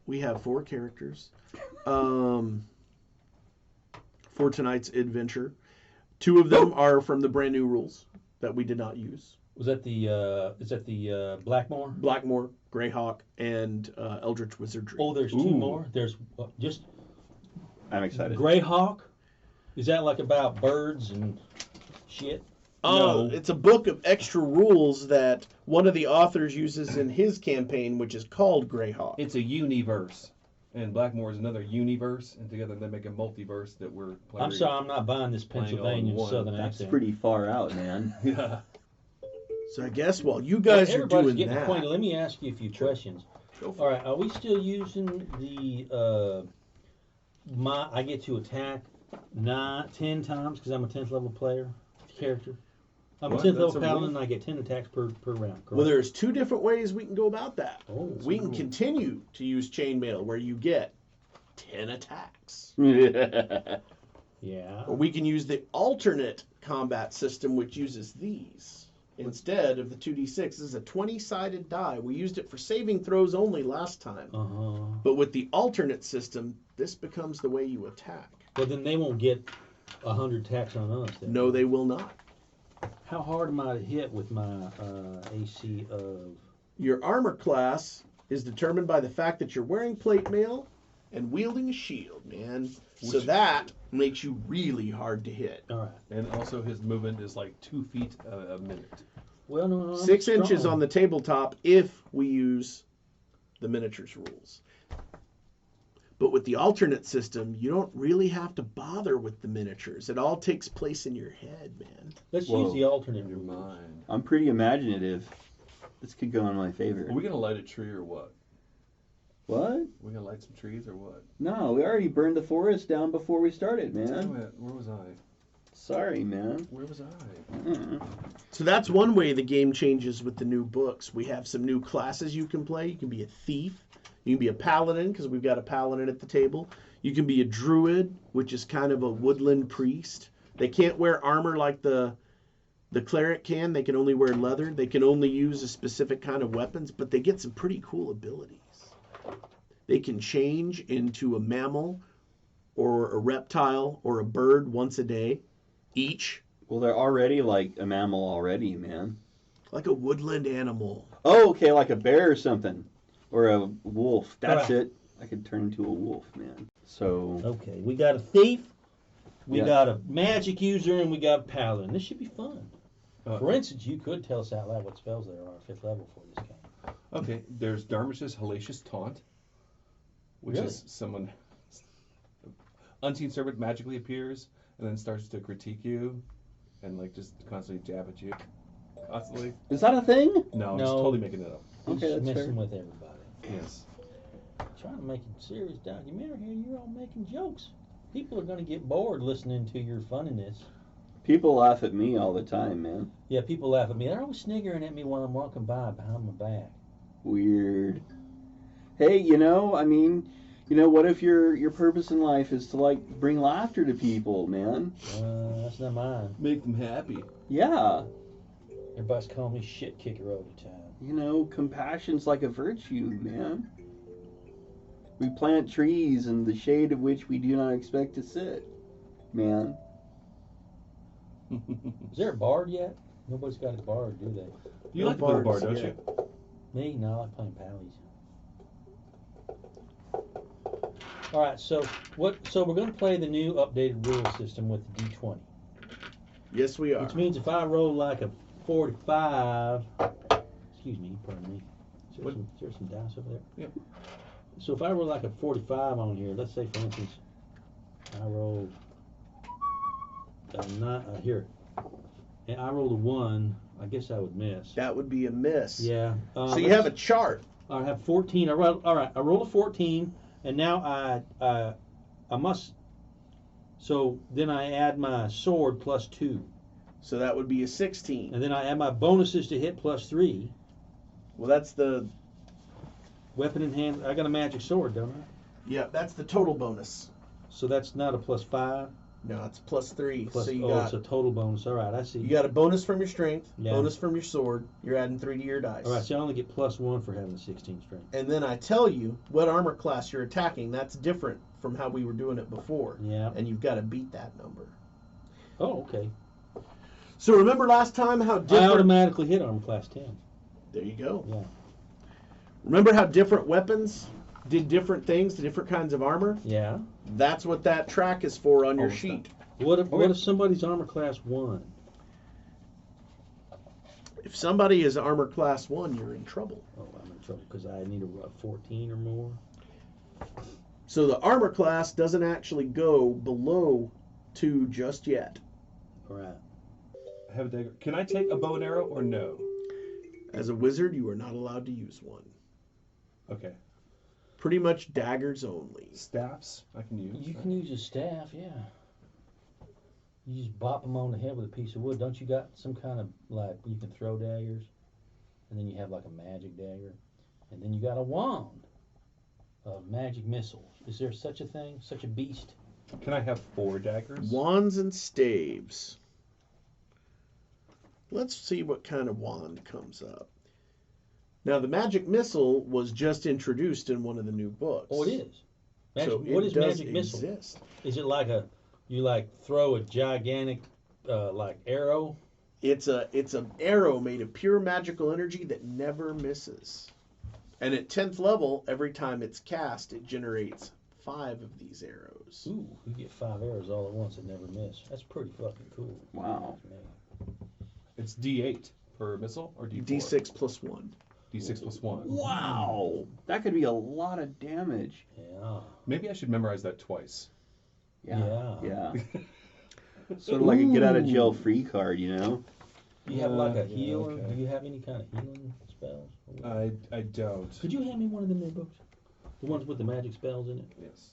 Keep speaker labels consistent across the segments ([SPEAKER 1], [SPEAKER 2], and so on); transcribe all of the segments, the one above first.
[SPEAKER 1] We have 4 characters for tonight's adventure. 2 of them are from the brand new rules that we did not use.
[SPEAKER 2] Was that the is that the Blackmoor?
[SPEAKER 1] Blackmoor, Greyhawk, and Eldritch Wizardry.
[SPEAKER 2] Oh, there's 2 more. There's just.
[SPEAKER 3] I'm excited.
[SPEAKER 2] Greyhawk. Is that like about birds and shit?
[SPEAKER 1] Oh, no. It's a book of extra rules that one of the authors uses in his campaign, which is called Greyhawk.
[SPEAKER 4] It's a universe. And Blackmoor is another universe, and together they make a multiverse that we're playing.
[SPEAKER 2] I'm sorry, I'm not buying this Pennsylvania Southern accent.
[SPEAKER 3] That's pretty far out, man.
[SPEAKER 4] Yeah.
[SPEAKER 1] So I guess while you guys are doing
[SPEAKER 2] getting
[SPEAKER 1] that,
[SPEAKER 2] acquainted, let me ask you a few questions. All right, are we still using the I get to attack 10 times because I'm a 10th level player character? I'm a 10th level paladin and I get 10 attacks per round, correct?
[SPEAKER 1] Well, there's 2 different ways we can go about that.
[SPEAKER 2] Oh,
[SPEAKER 1] we can continue to use chainmail where you get 10 attacks.
[SPEAKER 2] Yeah.
[SPEAKER 1] Or we can use the alternate combat system, which uses these. Instead of the 2d6, this is a 20-sided die. We used it for saving throws only last time. But with the alternate system, this becomes the way you attack.
[SPEAKER 2] But then they won't get 100 attacks on us. Then.
[SPEAKER 1] No, they will not.
[SPEAKER 2] How hard am I to hit with my AC of...
[SPEAKER 1] Your armor class is determined by the fact that you're wearing plate mail and wielding a shield, man. So that makes you really hard to hit.
[SPEAKER 2] All right.
[SPEAKER 4] And also his movement is like 2 feet a minute.
[SPEAKER 2] Well, no,
[SPEAKER 1] 6 inches on the tabletop if we use the miniatures rules. But with the alternate system, you don't really have to bother with the miniatures. It all takes place in your head, man.
[SPEAKER 2] Let's use the alternate
[SPEAKER 4] In your
[SPEAKER 2] rules.
[SPEAKER 4] mind.
[SPEAKER 3] I'm pretty imaginative. This could go in my favor.
[SPEAKER 4] Are we going to light a tree or what?
[SPEAKER 3] What?
[SPEAKER 4] We going to light some trees or what?
[SPEAKER 3] No, we already burned the forest down before we started, man.
[SPEAKER 4] Where was I?
[SPEAKER 3] Sorry, man.
[SPEAKER 4] Where was I?
[SPEAKER 1] So that's one way the game changes with the new books. We have some new classes you can play. You can be a thief. You can be a paladin, because we've got a paladin at the table. You can be a druid, which is kind of a woodland priest. They can't wear armor like the cleric can. They can only wear leather. They can only use a specific kind of weapons, but they get some pretty cool abilities. They can change into a mammal or a reptile or a bird once a day, each.
[SPEAKER 3] Well, they're already like a mammal already, man.
[SPEAKER 1] Like a woodland animal.
[SPEAKER 3] Oh, okay, like a bear or something. Or a wolf. That's
[SPEAKER 2] Right.
[SPEAKER 3] it. I could turn into a wolf, man. So...
[SPEAKER 2] Okay, we got a thief, we got a magic user, and we got a paladin. This should be fun. For instance, you could tell us out loud what spells there are at 5th level for this game.
[SPEAKER 4] Okay, there's Darmish's Hellacious Taunt, which is someone... Unseen servant magically appears and then starts to critique you and like just constantly jab at you. Constantly.
[SPEAKER 3] Is that a thing?
[SPEAKER 4] No, I'm just totally making it up.
[SPEAKER 2] He's
[SPEAKER 3] Okay, that's
[SPEAKER 2] messing
[SPEAKER 3] fair.
[SPEAKER 2] with everybody.
[SPEAKER 4] Yes.
[SPEAKER 2] Trying to make a serious documentary here, you're all making jokes. People are going to get bored listening to your funniness.
[SPEAKER 3] People laugh at me all the time, man.
[SPEAKER 2] Yeah, people laugh at me. They're always sniggering at me while I'm walking by behind my back.
[SPEAKER 3] Weird. Hey, what if your purpose in life is to like bring laughter to people, man?
[SPEAKER 2] That's not mine.
[SPEAKER 4] Make them happy.
[SPEAKER 3] Yeah.
[SPEAKER 2] Everybody's calling me shit kicker all the time.
[SPEAKER 3] Compassion's like a virtue, man. We plant trees in the shade of which we do not expect to sit, man.
[SPEAKER 2] Is there a bard yet? Nobody's got a bard, do they?
[SPEAKER 4] You like to play the bard, don't you?
[SPEAKER 2] Me? No, I like playing pallies. All right, so we're going to play the new updated rule system with the D20.
[SPEAKER 1] Yes, we are.
[SPEAKER 2] Which means if I roll like a 45, excuse me, pardon me. Is there some dice over there?
[SPEAKER 4] Yeah.
[SPEAKER 2] So if I roll like a 45 on here, let's say for instance, I rolled here, and I rolled a 1, I guess I would miss.
[SPEAKER 1] That would be a miss.
[SPEAKER 2] Yeah.
[SPEAKER 1] So you have a chart.
[SPEAKER 2] I have 14. All right. I rolled a 14, and now I must. So then I add my sword plus 2.
[SPEAKER 1] So that would be a 16.
[SPEAKER 2] And then I add my bonuses to hit plus 3.
[SPEAKER 1] Well, that's the...
[SPEAKER 2] Weapon in hand. I got a magic sword, don't I?
[SPEAKER 1] Yeah, that's the total bonus.
[SPEAKER 2] So that's not a plus 5.
[SPEAKER 1] No, it's +3.
[SPEAKER 2] Plus,
[SPEAKER 1] so you
[SPEAKER 2] oh,
[SPEAKER 1] got
[SPEAKER 2] it's a total bonus. All right, I see.
[SPEAKER 1] you got a bonus from your strength,
[SPEAKER 2] Yeah.
[SPEAKER 1] bonus from your sword. You're adding 3 to your dice.
[SPEAKER 2] All right, so I only get +1 for having a 16 strength.
[SPEAKER 1] And then I tell you what armor class you're attacking. That's different from how we were doing it before.
[SPEAKER 2] Yeah.
[SPEAKER 1] And you've got to beat that number.
[SPEAKER 2] Oh, okay.
[SPEAKER 1] So remember last time how
[SPEAKER 2] I
[SPEAKER 1] different...
[SPEAKER 2] automatically hit armor class 10.
[SPEAKER 1] There you go.
[SPEAKER 2] Yeah.
[SPEAKER 1] Remember how different weapons did different things to different kinds of armor?
[SPEAKER 2] Yeah.
[SPEAKER 1] That's what that track is for on your
[SPEAKER 4] Almost
[SPEAKER 1] sheet.
[SPEAKER 2] What if somebody's armor class 1?
[SPEAKER 1] If somebody is armor class 1, you're in trouble.
[SPEAKER 2] Oh, I'm in trouble because I need a 14 or more.
[SPEAKER 1] So the armor class doesn't actually go below 2 just yet.
[SPEAKER 2] All right.
[SPEAKER 4] I have a dagger. Can I take a bow and arrow or no?
[SPEAKER 1] As a wizard, you are not allowed to use one.
[SPEAKER 4] Okay.
[SPEAKER 1] Pretty much daggers only.
[SPEAKER 4] Staffs I can use.
[SPEAKER 2] You
[SPEAKER 4] right?
[SPEAKER 2] can use a staff, yeah. You just bop them on the head with a piece of wood. Don't you got some kind of, like, you can throw daggers? And then you have, like, a magic dagger. And then you got a wand of magic missiles. Is there such a thing? Such a beast?
[SPEAKER 4] Can I have 4 daggers?
[SPEAKER 1] Wands and staves. Let's see what kind of wand comes up. Now, the magic missile was just introduced in one of the new books.
[SPEAKER 2] Oh, it is. Magic,
[SPEAKER 1] So
[SPEAKER 2] what
[SPEAKER 1] it
[SPEAKER 2] is
[SPEAKER 1] does
[SPEAKER 2] magic missile?
[SPEAKER 1] exist.
[SPEAKER 2] Is it like you throw a gigantic, like, arrow?
[SPEAKER 1] It's an arrow made of pure magical energy that never misses. And at 10th level, every time it's cast, it generates 5 of these arrows.
[SPEAKER 2] Ooh, you get 5 arrows all at once and never miss. That's pretty fucking cool.
[SPEAKER 3] Wow.
[SPEAKER 4] It's D8 per missile or D4?
[SPEAKER 1] D6 plus 1.
[SPEAKER 4] D6 plus 1.
[SPEAKER 3] Wow. That could be a lot of damage.
[SPEAKER 2] Yeah.
[SPEAKER 4] Maybe I should memorize that twice.
[SPEAKER 3] Yeah.
[SPEAKER 2] Yeah.
[SPEAKER 3] Sort of like a get out of jail free card, you know?
[SPEAKER 2] Do you have like a
[SPEAKER 4] Yeah,
[SPEAKER 2] healer?
[SPEAKER 4] okay.
[SPEAKER 2] Do you have any kind of healing spells?
[SPEAKER 4] I don't.
[SPEAKER 2] Could you hand me one of them new books? The ones with the magic spells in it?
[SPEAKER 4] Yes.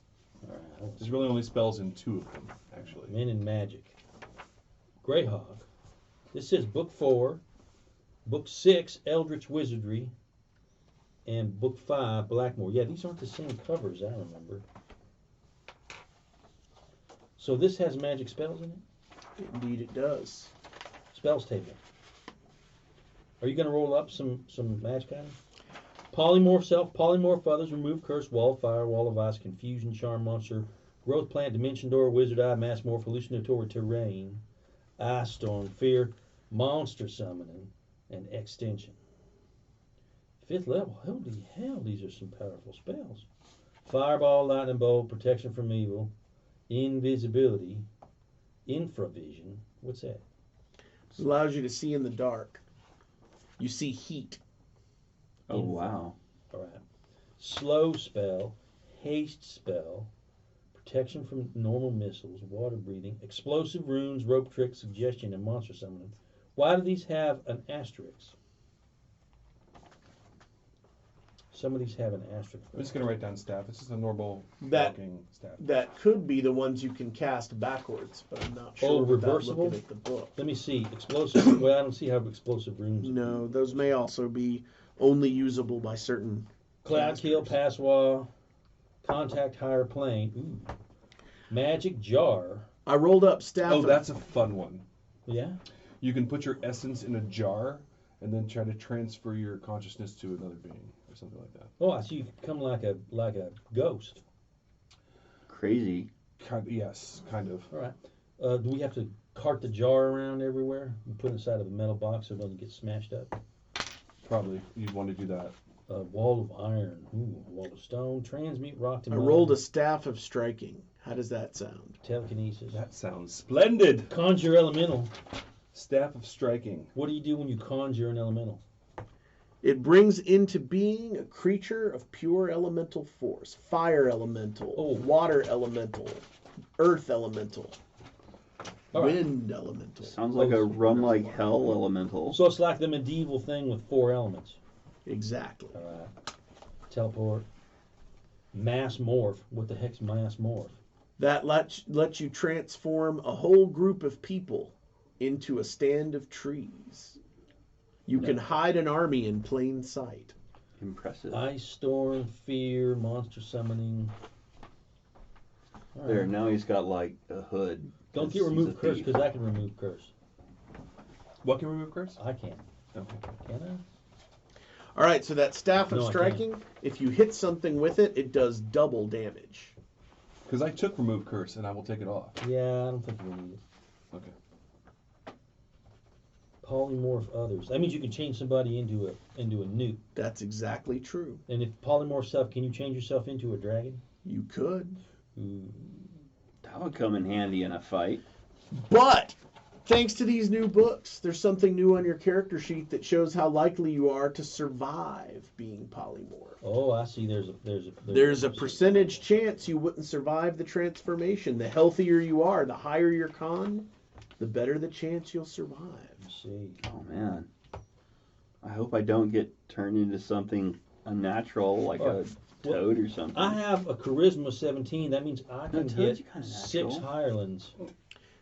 [SPEAKER 2] All right.
[SPEAKER 4] There's really only spells in 2 of them, actually.
[SPEAKER 2] Men in Magic. Greyhawk. This says Book 4, Book 6, Eldritch Wizardry, and Book 5, Blackmoor. Yeah, these aren't the same covers, I remember. So this has magic spells in it?
[SPEAKER 1] Indeed it does.
[SPEAKER 2] Spells table. Are you going to roll up some magic items? Polymorph self, polymorph others, remove curse, wall of fire, wall of ice, confusion, charm monster, growth plant, dimension door, wizard eye, mass morph, hallucinatory terrain, ice storm, fear, monster summoning, and extension. 5th level. Holy hell, these are some powerful spells. Fireball, lightning bolt, protection from evil, invisibility, infravision. What's that?
[SPEAKER 1] It allows you to see in the dark. You see heat.
[SPEAKER 3] Oh, wow.
[SPEAKER 2] All right. Slow spell, haste spell, protection from normal missiles, water breathing, explosive runes, rope trick, suggestion, and monster summoning. Why do these have an asterisk? Some of these have an asterisk.
[SPEAKER 4] I'm just going to write down staff. It's just a normal
[SPEAKER 1] That-
[SPEAKER 4] walking staff.
[SPEAKER 1] That could be the ones you can cast backwards, but I'm not sure
[SPEAKER 2] Oh,
[SPEAKER 1] without
[SPEAKER 2] reversible?
[SPEAKER 1] looking at the book.
[SPEAKER 2] Let me see. Explosive. Well, I don't see how explosive runes.
[SPEAKER 1] No, those may also be only usable by certain
[SPEAKER 2] Cloud kill,
[SPEAKER 1] casters.
[SPEAKER 2] passwa, contact higher plane. Ooh. Magic jar.
[SPEAKER 1] I rolled up staff.
[SPEAKER 4] Oh, that's a fun one.
[SPEAKER 2] Yeah.
[SPEAKER 4] You can put your essence in a jar and then try to transfer your consciousness to another being or something like that.
[SPEAKER 2] Oh, I see. You become like a ghost.
[SPEAKER 3] Crazy.
[SPEAKER 4] Yes, kind of.
[SPEAKER 2] All right. Do we have to cart the jar around everywhere and put it inside of a metal box so it doesn't get smashed up?
[SPEAKER 4] Probably you'd want to do that.
[SPEAKER 2] Wall of iron. Ooh, wall of stone. Transmute rock to
[SPEAKER 1] I
[SPEAKER 2] mine.
[SPEAKER 1] rolled a staff of striking. How does that sound?
[SPEAKER 2] Telekinesis.
[SPEAKER 4] That sounds splendid.
[SPEAKER 2] Conjure elemental.
[SPEAKER 4] Staff of striking.
[SPEAKER 2] What do you do when you conjure an elemental?
[SPEAKER 1] It brings into being a creature of pure elemental force. Fire elemental,
[SPEAKER 2] Oh.
[SPEAKER 1] water elemental, earth elemental,
[SPEAKER 2] All right.
[SPEAKER 1] wind elemental.
[SPEAKER 3] Sounds like a run like hell elemental.
[SPEAKER 2] So it's like the medieval thing with 4 elements.
[SPEAKER 1] Exactly.
[SPEAKER 2] All right. Teleport. Mass morph. What the heck's mass morph?
[SPEAKER 1] That lets you transform a whole group of people into a stand of trees. You can hide an army in plain sight.
[SPEAKER 3] Impressive.
[SPEAKER 2] Ice storm, fear, monster summoning.
[SPEAKER 3] There, now he's got like a hood.
[SPEAKER 2] Don't get
[SPEAKER 3] He's
[SPEAKER 2] remove
[SPEAKER 3] a
[SPEAKER 2] curse
[SPEAKER 3] thief.
[SPEAKER 2] because I can remove curse.
[SPEAKER 4] What can remove curse?
[SPEAKER 2] I can.
[SPEAKER 4] Okay.
[SPEAKER 2] Can I?
[SPEAKER 1] All right, so that staff of
[SPEAKER 2] No, I
[SPEAKER 1] striking, if you hit something with it, it does double damage.
[SPEAKER 4] Because I took remove curse and I will take it off.
[SPEAKER 2] Yeah, I don't think you need it.
[SPEAKER 4] Okay.
[SPEAKER 2] Polymorph others. That means you can change somebody into a nuke.
[SPEAKER 1] That's exactly true.
[SPEAKER 2] And if polymorph stuff, can you change yourself into a dragon?
[SPEAKER 1] You could.
[SPEAKER 2] Ooh.
[SPEAKER 3] That would come in handy in a fight.
[SPEAKER 1] But thanks to these new books, there's something new on your character sheet that shows how likely you are to survive being polymorphed.
[SPEAKER 2] Oh, I see.
[SPEAKER 1] There's a percentage chance you wouldn't survive the transformation. The healthier you are, the higher your con, the better the chance you'll survive.
[SPEAKER 2] Let's see.
[SPEAKER 3] Oh man. I hope I don't get turned into something unnatural like a toad or something.
[SPEAKER 2] I have a charisma 17. That means I can
[SPEAKER 3] toads
[SPEAKER 2] get
[SPEAKER 3] are kinda
[SPEAKER 2] 6
[SPEAKER 3] natural.
[SPEAKER 2] hirelings.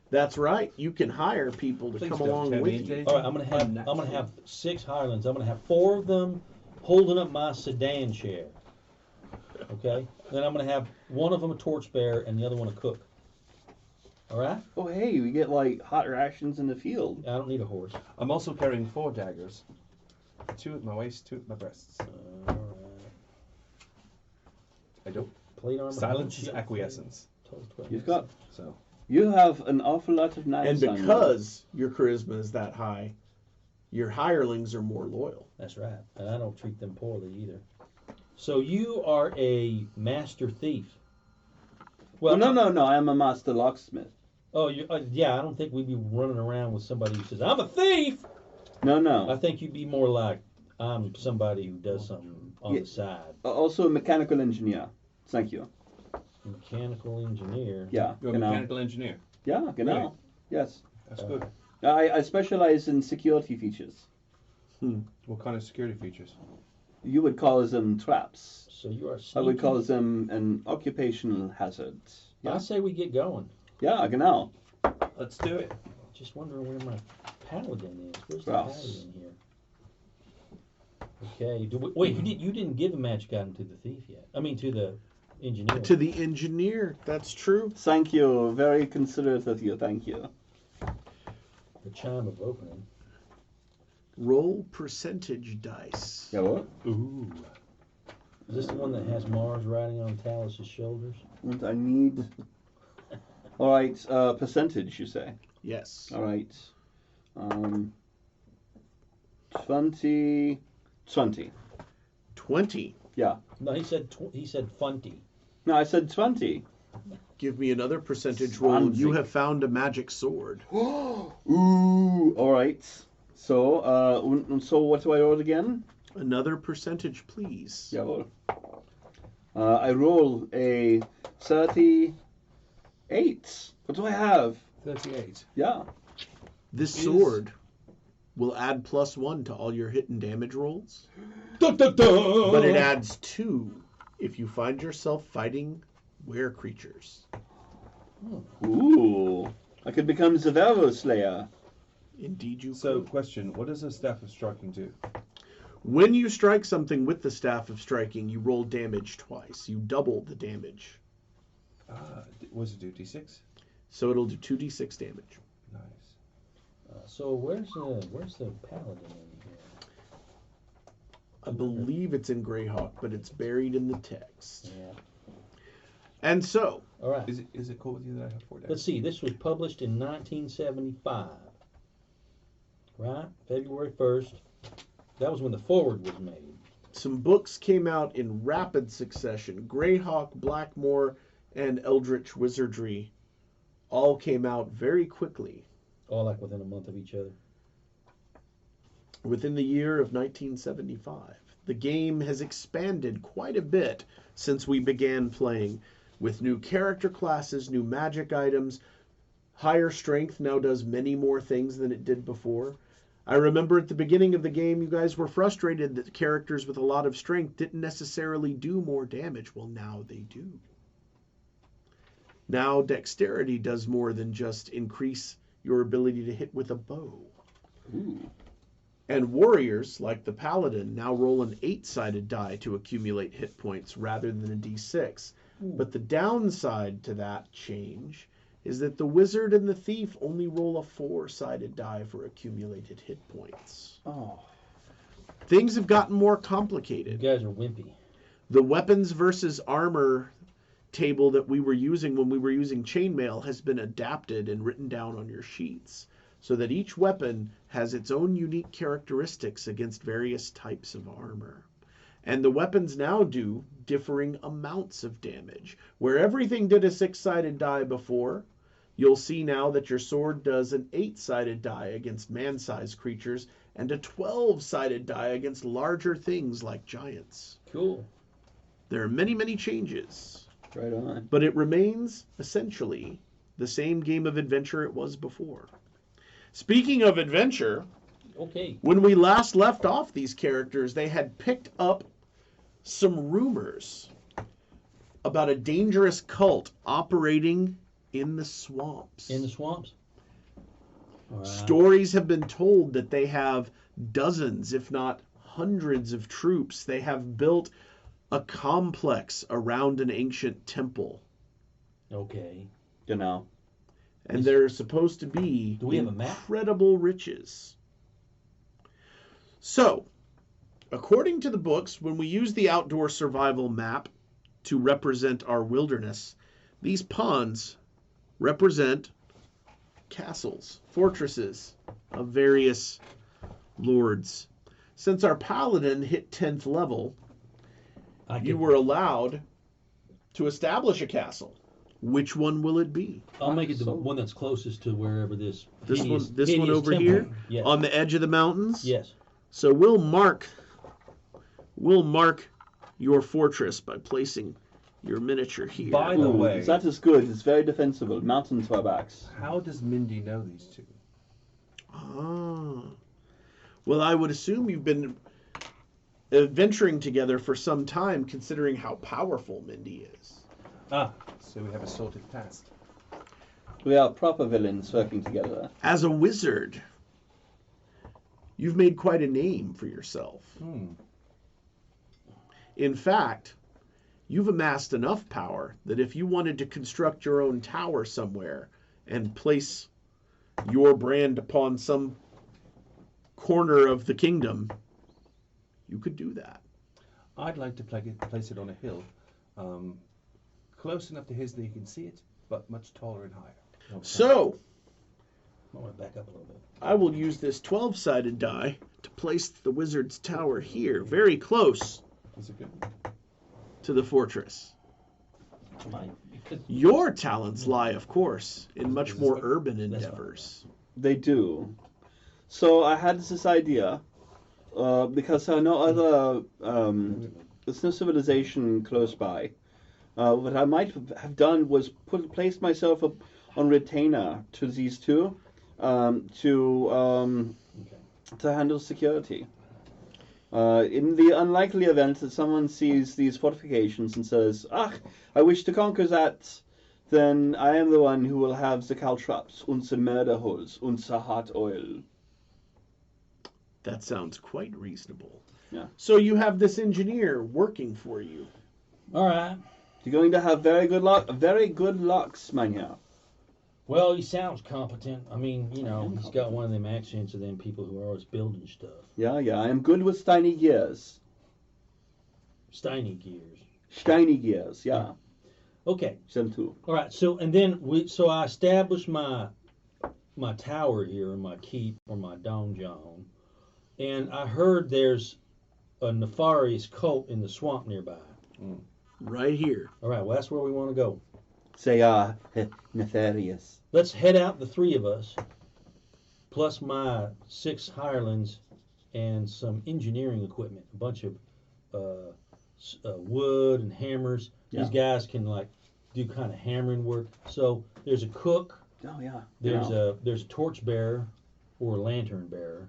[SPEAKER 1] That's right. You can hire people to
[SPEAKER 4] Please
[SPEAKER 1] come
[SPEAKER 4] don't
[SPEAKER 1] along
[SPEAKER 4] tell
[SPEAKER 1] with
[SPEAKER 4] me
[SPEAKER 1] you.
[SPEAKER 4] anything.
[SPEAKER 2] All right, I'm gonna have 6 hirelings. I'm gonna have 4 of them holding up my sedan chair. Okay. Then I'm gonna have one of them a torchbearer and the other one a cook. All right.
[SPEAKER 3] Oh hey, we get like hot rations in the field.
[SPEAKER 2] I don't need a horse.
[SPEAKER 4] I'm also carrying 4 daggers. 2 at my waist, 2 at my breasts.
[SPEAKER 2] All right.
[SPEAKER 4] I don't.
[SPEAKER 2] Plate armor.
[SPEAKER 4] Silence is
[SPEAKER 2] shield,
[SPEAKER 4] acquiescence.
[SPEAKER 2] total 12.
[SPEAKER 3] You've got
[SPEAKER 4] So
[SPEAKER 3] you have an awful lot of
[SPEAKER 1] And
[SPEAKER 3] knives on you.
[SPEAKER 1] because your charisma is that high, your hirelings are more loyal.
[SPEAKER 2] That's right. And I don't treat them poorly either. So you are a master thief.
[SPEAKER 3] Well, no, I'm a master locksmith.
[SPEAKER 2] Oh, yeah. I don't think we'd be running around with somebody who says, "I'm a thief."
[SPEAKER 3] No.
[SPEAKER 2] I think you'd be more like, "I'm somebody who does something on
[SPEAKER 3] Yeah.
[SPEAKER 2] the side."
[SPEAKER 3] Also a mechanical engineer. Thank you.
[SPEAKER 2] Mechanical engineer.
[SPEAKER 3] Yeah,
[SPEAKER 4] you're a
[SPEAKER 3] genau.
[SPEAKER 4] mechanical engineer.
[SPEAKER 3] Yeah, genau.
[SPEAKER 4] Really?
[SPEAKER 3] Yes.
[SPEAKER 4] That's good.
[SPEAKER 3] I specialize in security features.
[SPEAKER 4] What kind of security features?
[SPEAKER 3] You would call them traps.
[SPEAKER 2] So you are
[SPEAKER 3] I
[SPEAKER 2] sneaky.
[SPEAKER 3] would call them an occupational hazard.
[SPEAKER 2] I
[SPEAKER 3] Yeah,
[SPEAKER 2] say we get going.
[SPEAKER 3] yeah, genau.
[SPEAKER 4] Let's do it.
[SPEAKER 2] Just wondering where my paladin is. Where's the
[SPEAKER 3] Ross.
[SPEAKER 2] paladin here? Okay. Wait, you didn't give a magic item to the thief yet. I mean, to the engineer.
[SPEAKER 1] To the engineer, that's true.
[SPEAKER 3] Thank you. Very considerate of you. Thank you.
[SPEAKER 2] The chime of opening.
[SPEAKER 1] Roll percentage dice.
[SPEAKER 3] Yeah, what?
[SPEAKER 4] Ooh.
[SPEAKER 2] Is this the one that has Mars riding on Talus's shoulders?
[SPEAKER 3] And I need. All right, percentage, you say?
[SPEAKER 1] Yes.
[SPEAKER 3] All right. 20.
[SPEAKER 1] 20.
[SPEAKER 3] Yeah.
[SPEAKER 2] No, he said funty.
[SPEAKER 3] No, I said 20.
[SPEAKER 1] Give me another percentage roll. You
[SPEAKER 3] 20.
[SPEAKER 1] have found a magic sword.
[SPEAKER 3] Ooh. All right. So, so what do I roll again?
[SPEAKER 1] Another percentage, please.
[SPEAKER 3] Jawohl. I roll a 38. What do I have?
[SPEAKER 4] 38.
[SPEAKER 3] Yeah.
[SPEAKER 1] This sword will add +1 to all your hit and damage rolls, but it adds 2 if you find yourself fighting were creatures.
[SPEAKER 3] Ooh. I could become Zavero Slayer.
[SPEAKER 1] Indeed you
[SPEAKER 4] So,
[SPEAKER 1] could.
[SPEAKER 4] question: what does a staff of striking do?
[SPEAKER 1] When you strike something with the staff of striking, you roll damage twice. You double the damage.
[SPEAKER 4] What does it do? D6.
[SPEAKER 1] So it'll do 2d6 damage.
[SPEAKER 4] Nice.
[SPEAKER 2] So where's the paladin in here?
[SPEAKER 1] I believe it's in Greyhawk, but it's buried in the text.
[SPEAKER 2] Yeah.
[SPEAKER 1] And so,
[SPEAKER 2] All right.
[SPEAKER 4] Is it cool with you that I have 4 days?
[SPEAKER 2] Let's see. This was published in 1975. Right? February 1st. That was when the forward was made.
[SPEAKER 1] some books came out in rapid succession. Greyhawk, Blackmoor, and Eldritch Wizardry all came out very quickly.
[SPEAKER 2] All like within a month of each other.
[SPEAKER 1] Within the year of 1975. The game has expanded quite a bit since we began playing, with new character classes, new magic items. Higher strength now does many more things than it did before. I remember at the beginning of the game, you guys were frustrated that characters with a lot of strength didn't necessarily do more damage. Well, now they do. Now dexterity does more than just increase your ability to hit with a bow.
[SPEAKER 3] Ooh.
[SPEAKER 1] And warriors, like the paladin, now roll an 8-sided die to accumulate hit points rather than a d6. But the downside to that change is that the wizard and the thief only roll a 4-sided die for accumulated hit points.
[SPEAKER 3] Oh.
[SPEAKER 1] Things have gotten more complicated.
[SPEAKER 2] You guys are wimpy.
[SPEAKER 1] The weapons versus armor table that we were using when we were using chainmail has been adapted and written down on your sheets so that each weapon has its own unique characteristics against various types of armor. And the weapons now do differing amounts of damage. Where everything did a 6-sided die before, you'll see now that your sword does an 8-sided die against man-sized creatures and a 12-sided die against larger things like giants.
[SPEAKER 2] Cool.
[SPEAKER 1] There are many, many changes.
[SPEAKER 3] Right on.
[SPEAKER 1] But it remains essentially the same game of adventure it was before. Speaking of adventure,
[SPEAKER 2] Okay.
[SPEAKER 1] when we last left off these characters, they had picked up some rumors about a dangerous cult operating in the swamps.
[SPEAKER 2] In the swamps? All right.
[SPEAKER 1] Stories have been told that they have dozens, if not hundreds of troops. They have built a complex around an ancient temple.
[SPEAKER 2] Okay.
[SPEAKER 3] Genau.
[SPEAKER 1] And they're supposed to be
[SPEAKER 2] Do we have a map?
[SPEAKER 1] incredible riches. So, according to the books, when we use the outdoor survival map to represent our wilderness, these ponds represent castles, fortresses of various lords. Since our paladin hit 10th level, you were allowed to establish a castle. Which one will it be?
[SPEAKER 2] I'll make it the one that's closest to wherever this.
[SPEAKER 1] This
[SPEAKER 2] hideous-
[SPEAKER 1] one, this
[SPEAKER 2] hideous
[SPEAKER 1] one over
[SPEAKER 2] temple.
[SPEAKER 1] here,
[SPEAKER 2] Yes.
[SPEAKER 1] on the edge of the mountains.
[SPEAKER 2] Yes.
[SPEAKER 1] So we'll mark your fortress by placing your miniature here.
[SPEAKER 4] By the
[SPEAKER 3] Ooh,
[SPEAKER 4] way,
[SPEAKER 3] that is good. It's very defensible. Mountain swabacks.
[SPEAKER 4] how does Mindy know these two?
[SPEAKER 1] Ah. Well, I would assume you've been adventuring together for some time, considering how powerful Mindy is.
[SPEAKER 2] Ah.
[SPEAKER 4] So we have a sorted past.
[SPEAKER 3] We are proper villains working together.
[SPEAKER 1] As a wizard, you've made quite a name for yourself. In fact, you've amassed enough power that if you wanted to construct your own tower somewhere and place your brand upon some corner of the kingdom, you could do that.
[SPEAKER 4] I'd like to place it on a hill, close enough to his that he can see it, but much taller and higher.
[SPEAKER 1] So,
[SPEAKER 2] I want to back up a little bit.
[SPEAKER 1] I will use this 12-sided die to place the wizard's tower here, very close
[SPEAKER 4] Is it good?
[SPEAKER 1] to the fortress.
[SPEAKER 2] Because
[SPEAKER 1] Your talents lie, of course, in much
[SPEAKER 4] Is this
[SPEAKER 1] more
[SPEAKER 4] what-
[SPEAKER 1] urban
[SPEAKER 2] That's fine.
[SPEAKER 1] endeavors.
[SPEAKER 3] They do. So I had this idea because there are no other. There's no civilization close by. What I might have done was placed myself up on retainer to these two to handle security. In the unlikely event that someone sees these fortifications and says, "Ach, I wish to conquer that," then I am the one who will have the caltrops, und the murder holes, und the hot oil.
[SPEAKER 1] That sounds quite reasonable.
[SPEAKER 3] Yeah.
[SPEAKER 1] So you have this engineer working for you.
[SPEAKER 2] all right.
[SPEAKER 3] You're going to have very good luck, mein Herr.
[SPEAKER 2] Well, he sounds competent. I mean, he's got one of them accents of them people who are always building stuff.
[SPEAKER 3] Yeah, I am good with steiny gears.
[SPEAKER 2] Steiny gears.
[SPEAKER 3] Steiny gears, yeah.
[SPEAKER 2] Okay.
[SPEAKER 3] Them too.
[SPEAKER 2] All right. So and then so I established my tower here, my keep or my donjon, and I heard there's a nefarious cult in the swamp nearby.
[SPEAKER 1] Right here.
[SPEAKER 2] All right. Well, that's where we want to go.
[SPEAKER 3] They are nefarious.
[SPEAKER 2] Let's head out, the three of us, plus my 6 hirelings and some engineering equipment, a bunch of wood and hammers.
[SPEAKER 3] Yeah.
[SPEAKER 2] These guys can do kind of hammering work. So there's a cook,
[SPEAKER 3] Oh yeah.
[SPEAKER 2] there's a torch bearer or a lantern bearer,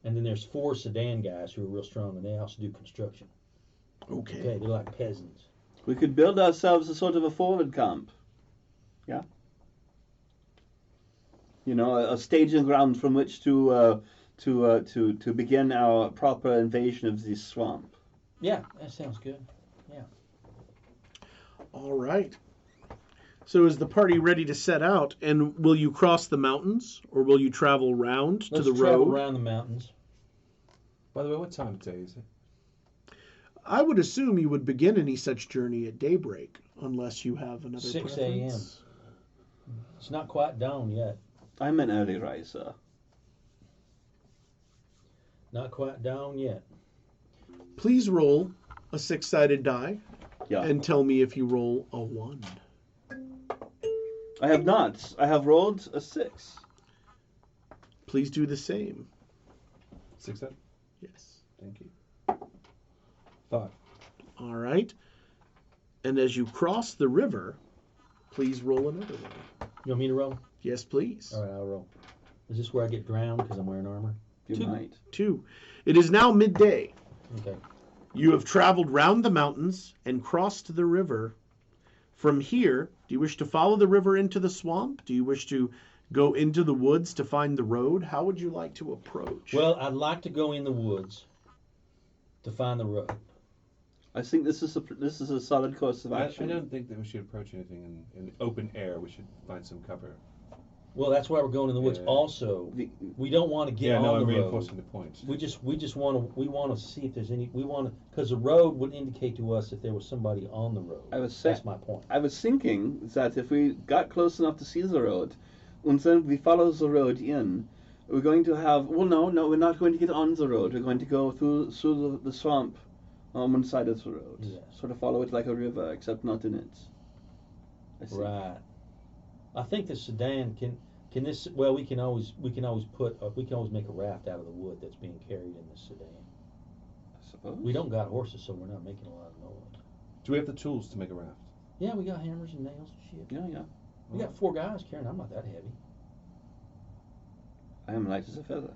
[SPEAKER 2] and then there's 4 sedan guys who are real strong, and they also do construction.
[SPEAKER 1] Okay.
[SPEAKER 2] Okay, they're like peasants.
[SPEAKER 3] We could build ourselves a sort of a forward camp. Yeah. A staging ground from which to begin our proper invasion of this swamp.
[SPEAKER 2] Yeah, that sounds good.
[SPEAKER 1] All right. So is the party ready to set out? And will you cross the mountains, or will you travel round to
[SPEAKER 2] Let's
[SPEAKER 1] the
[SPEAKER 2] travel
[SPEAKER 1] road?
[SPEAKER 2] around the mountains.
[SPEAKER 4] By the way, what time of day is it?
[SPEAKER 1] I would assume you would begin any such journey at daybreak, unless you have another
[SPEAKER 2] 6
[SPEAKER 1] preference.
[SPEAKER 2] a.m. It's not quite dawn yet.
[SPEAKER 3] I'm an early riser.
[SPEAKER 2] Not quite dawn yet.
[SPEAKER 1] Please roll a 6-sided die
[SPEAKER 3] Yeah.
[SPEAKER 1] and tell me if you roll a 1.
[SPEAKER 3] I have not. I have rolled a 6.
[SPEAKER 1] Please do the same.
[SPEAKER 4] 6 up?
[SPEAKER 1] Yes.
[SPEAKER 4] Thank you. 5.
[SPEAKER 1] All right. And as you cross the river, please roll another one.
[SPEAKER 2] You want me to roll?
[SPEAKER 1] Yes, please.
[SPEAKER 2] All right, I'll roll. Is this where I get drowned because I'm wearing armor?
[SPEAKER 3] You
[SPEAKER 2] 2.
[SPEAKER 3] might.
[SPEAKER 1] 2. It is now midday.
[SPEAKER 2] Okay.
[SPEAKER 1] You have traveled round the mountains and crossed the river. From here, do you wish to follow the river into the swamp? Do you wish to go into the woods to find the road? How would you like to approach?
[SPEAKER 2] Well, I'd like to go in the woods to find the road.
[SPEAKER 3] I think this is a solid course of
[SPEAKER 4] I
[SPEAKER 3] action.
[SPEAKER 4] don't think that we should approach anything in open air. We should find some cover.
[SPEAKER 2] Well, that's why we're going in the woods.
[SPEAKER 4] Yeah.
[SPEAKER 2] Also, we don't want to get
[SPEAKER 4] Yeah,
[SPEAKER 2] on
[SPEAKER 4] no,
[SPEAKER 2] the
[SPEAKER 4] I'm
[SPEAKER 2] road.
[SPEAKER 4] reinforcing the point.
[SPEAKER 2] We just want to see if there's any. We want to, because the road would indicate to us if there was somebody on the road. That's my point.
[SPEAKER 3] I was thinking that if we got close enough to see the road, and then we follow the road in, we're going to have. Well, no, we're not going to get on the road. We're going to go through the swamp on one side of the road.
[SPEAKER 2] Yes.
[SPEAKER 3] Sort of follow it like a river, except not in it. I see.
[SPEAKER 2] Right. I think the sedan can this. Well, we can always make a raft out of the wood that's being carried in the sedan.
[SPEAKER 3] I suppose.
[SPEAKER 2] We don't got horses, so we're not making a lot of noise.
[SPEAKER 4] Do we have the tools to make a raft?
[SPEAKER 2] Yeah, we got hammers and nails and shit.
[SPEAKER 3] Yeah.
[SPEAKER 2] We got 4 guys carrying. I'm not that heavy.
[SPEAKER 3] I am light as a feather.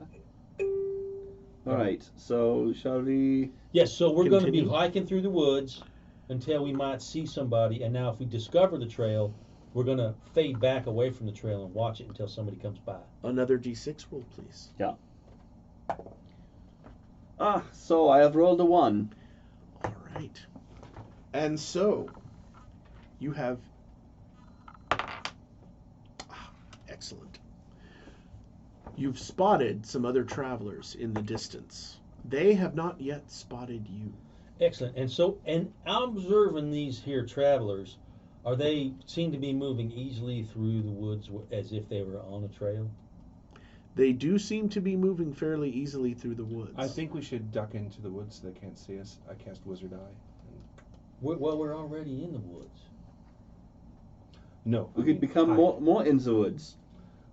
[SPEAKER 3] All right. So shall we?
[SPEAKER 2] Yes, so we're going to be
[SPEAKER 1] Continue.
[SPEAKER 2] hiking through the woods until we might see somebody. And now if we discover the trail, we're going to fade back away from the trail and watch it until somebody comes by.
[SPEAKER 1] Another d6 roll, please.
[SPEAKER 3] So I have rolled a 1.
[SPEAKER 1] All right. And so, you have... Excellent. You've spotted some other travelers in the distance. They have not yet spotted you.
[SPEAKER 2] Excellent. And so, and observing these here travelers, are they seem to be moving easily through the woods as if they were on a trail?
[SPEAKER 1] They do seem to be moving fairly easily through the woods.
[SPEAKER 4] I think we should duck into the woods so they can't see us. I cast Wizard Eye.
[SPEAKER 2] We're already in the woods.
[SPEAKER 4] No.
[SPEAKER 3] We could become
[SPEAKER 4] hide.
[SPEAKER 3] more in the woods.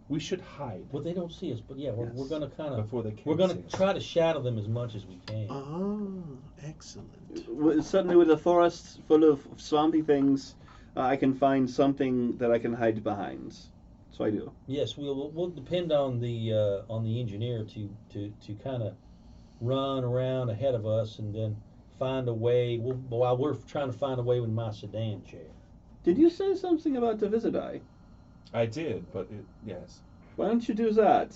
[SPEAKER 4] We should hide
[SPEAKER 2] Well, they don't see us, but yeah, we're
[SPEAKER 3] Yes.
[SPEAKER 2] going to kind of
[SPEAKER 4] before they can
[SPEAKER 2] we're going
[SPEAKER 4] see
[SPEAKER 2] to
[SPEAKER 4] us.
[SPEAKER 2] try to shadow them as much as we can.
[SPEAKER 1] Excellent.
[SPEAKER 3] Certainly, with a forest full of swampy things, I can find something that I can hide behind. So I do.
[SPEAKER 2] Yes, we'll depend on the engineer to kind of run around ahead of us and then find a way. While we're trying to find a way with my sedan chair.
[SPEAKER 3] Did you say something about the Wizard Eye?
[SPEAKER 4] I did, but yes.
[SPEAKER 3] Why don't you do that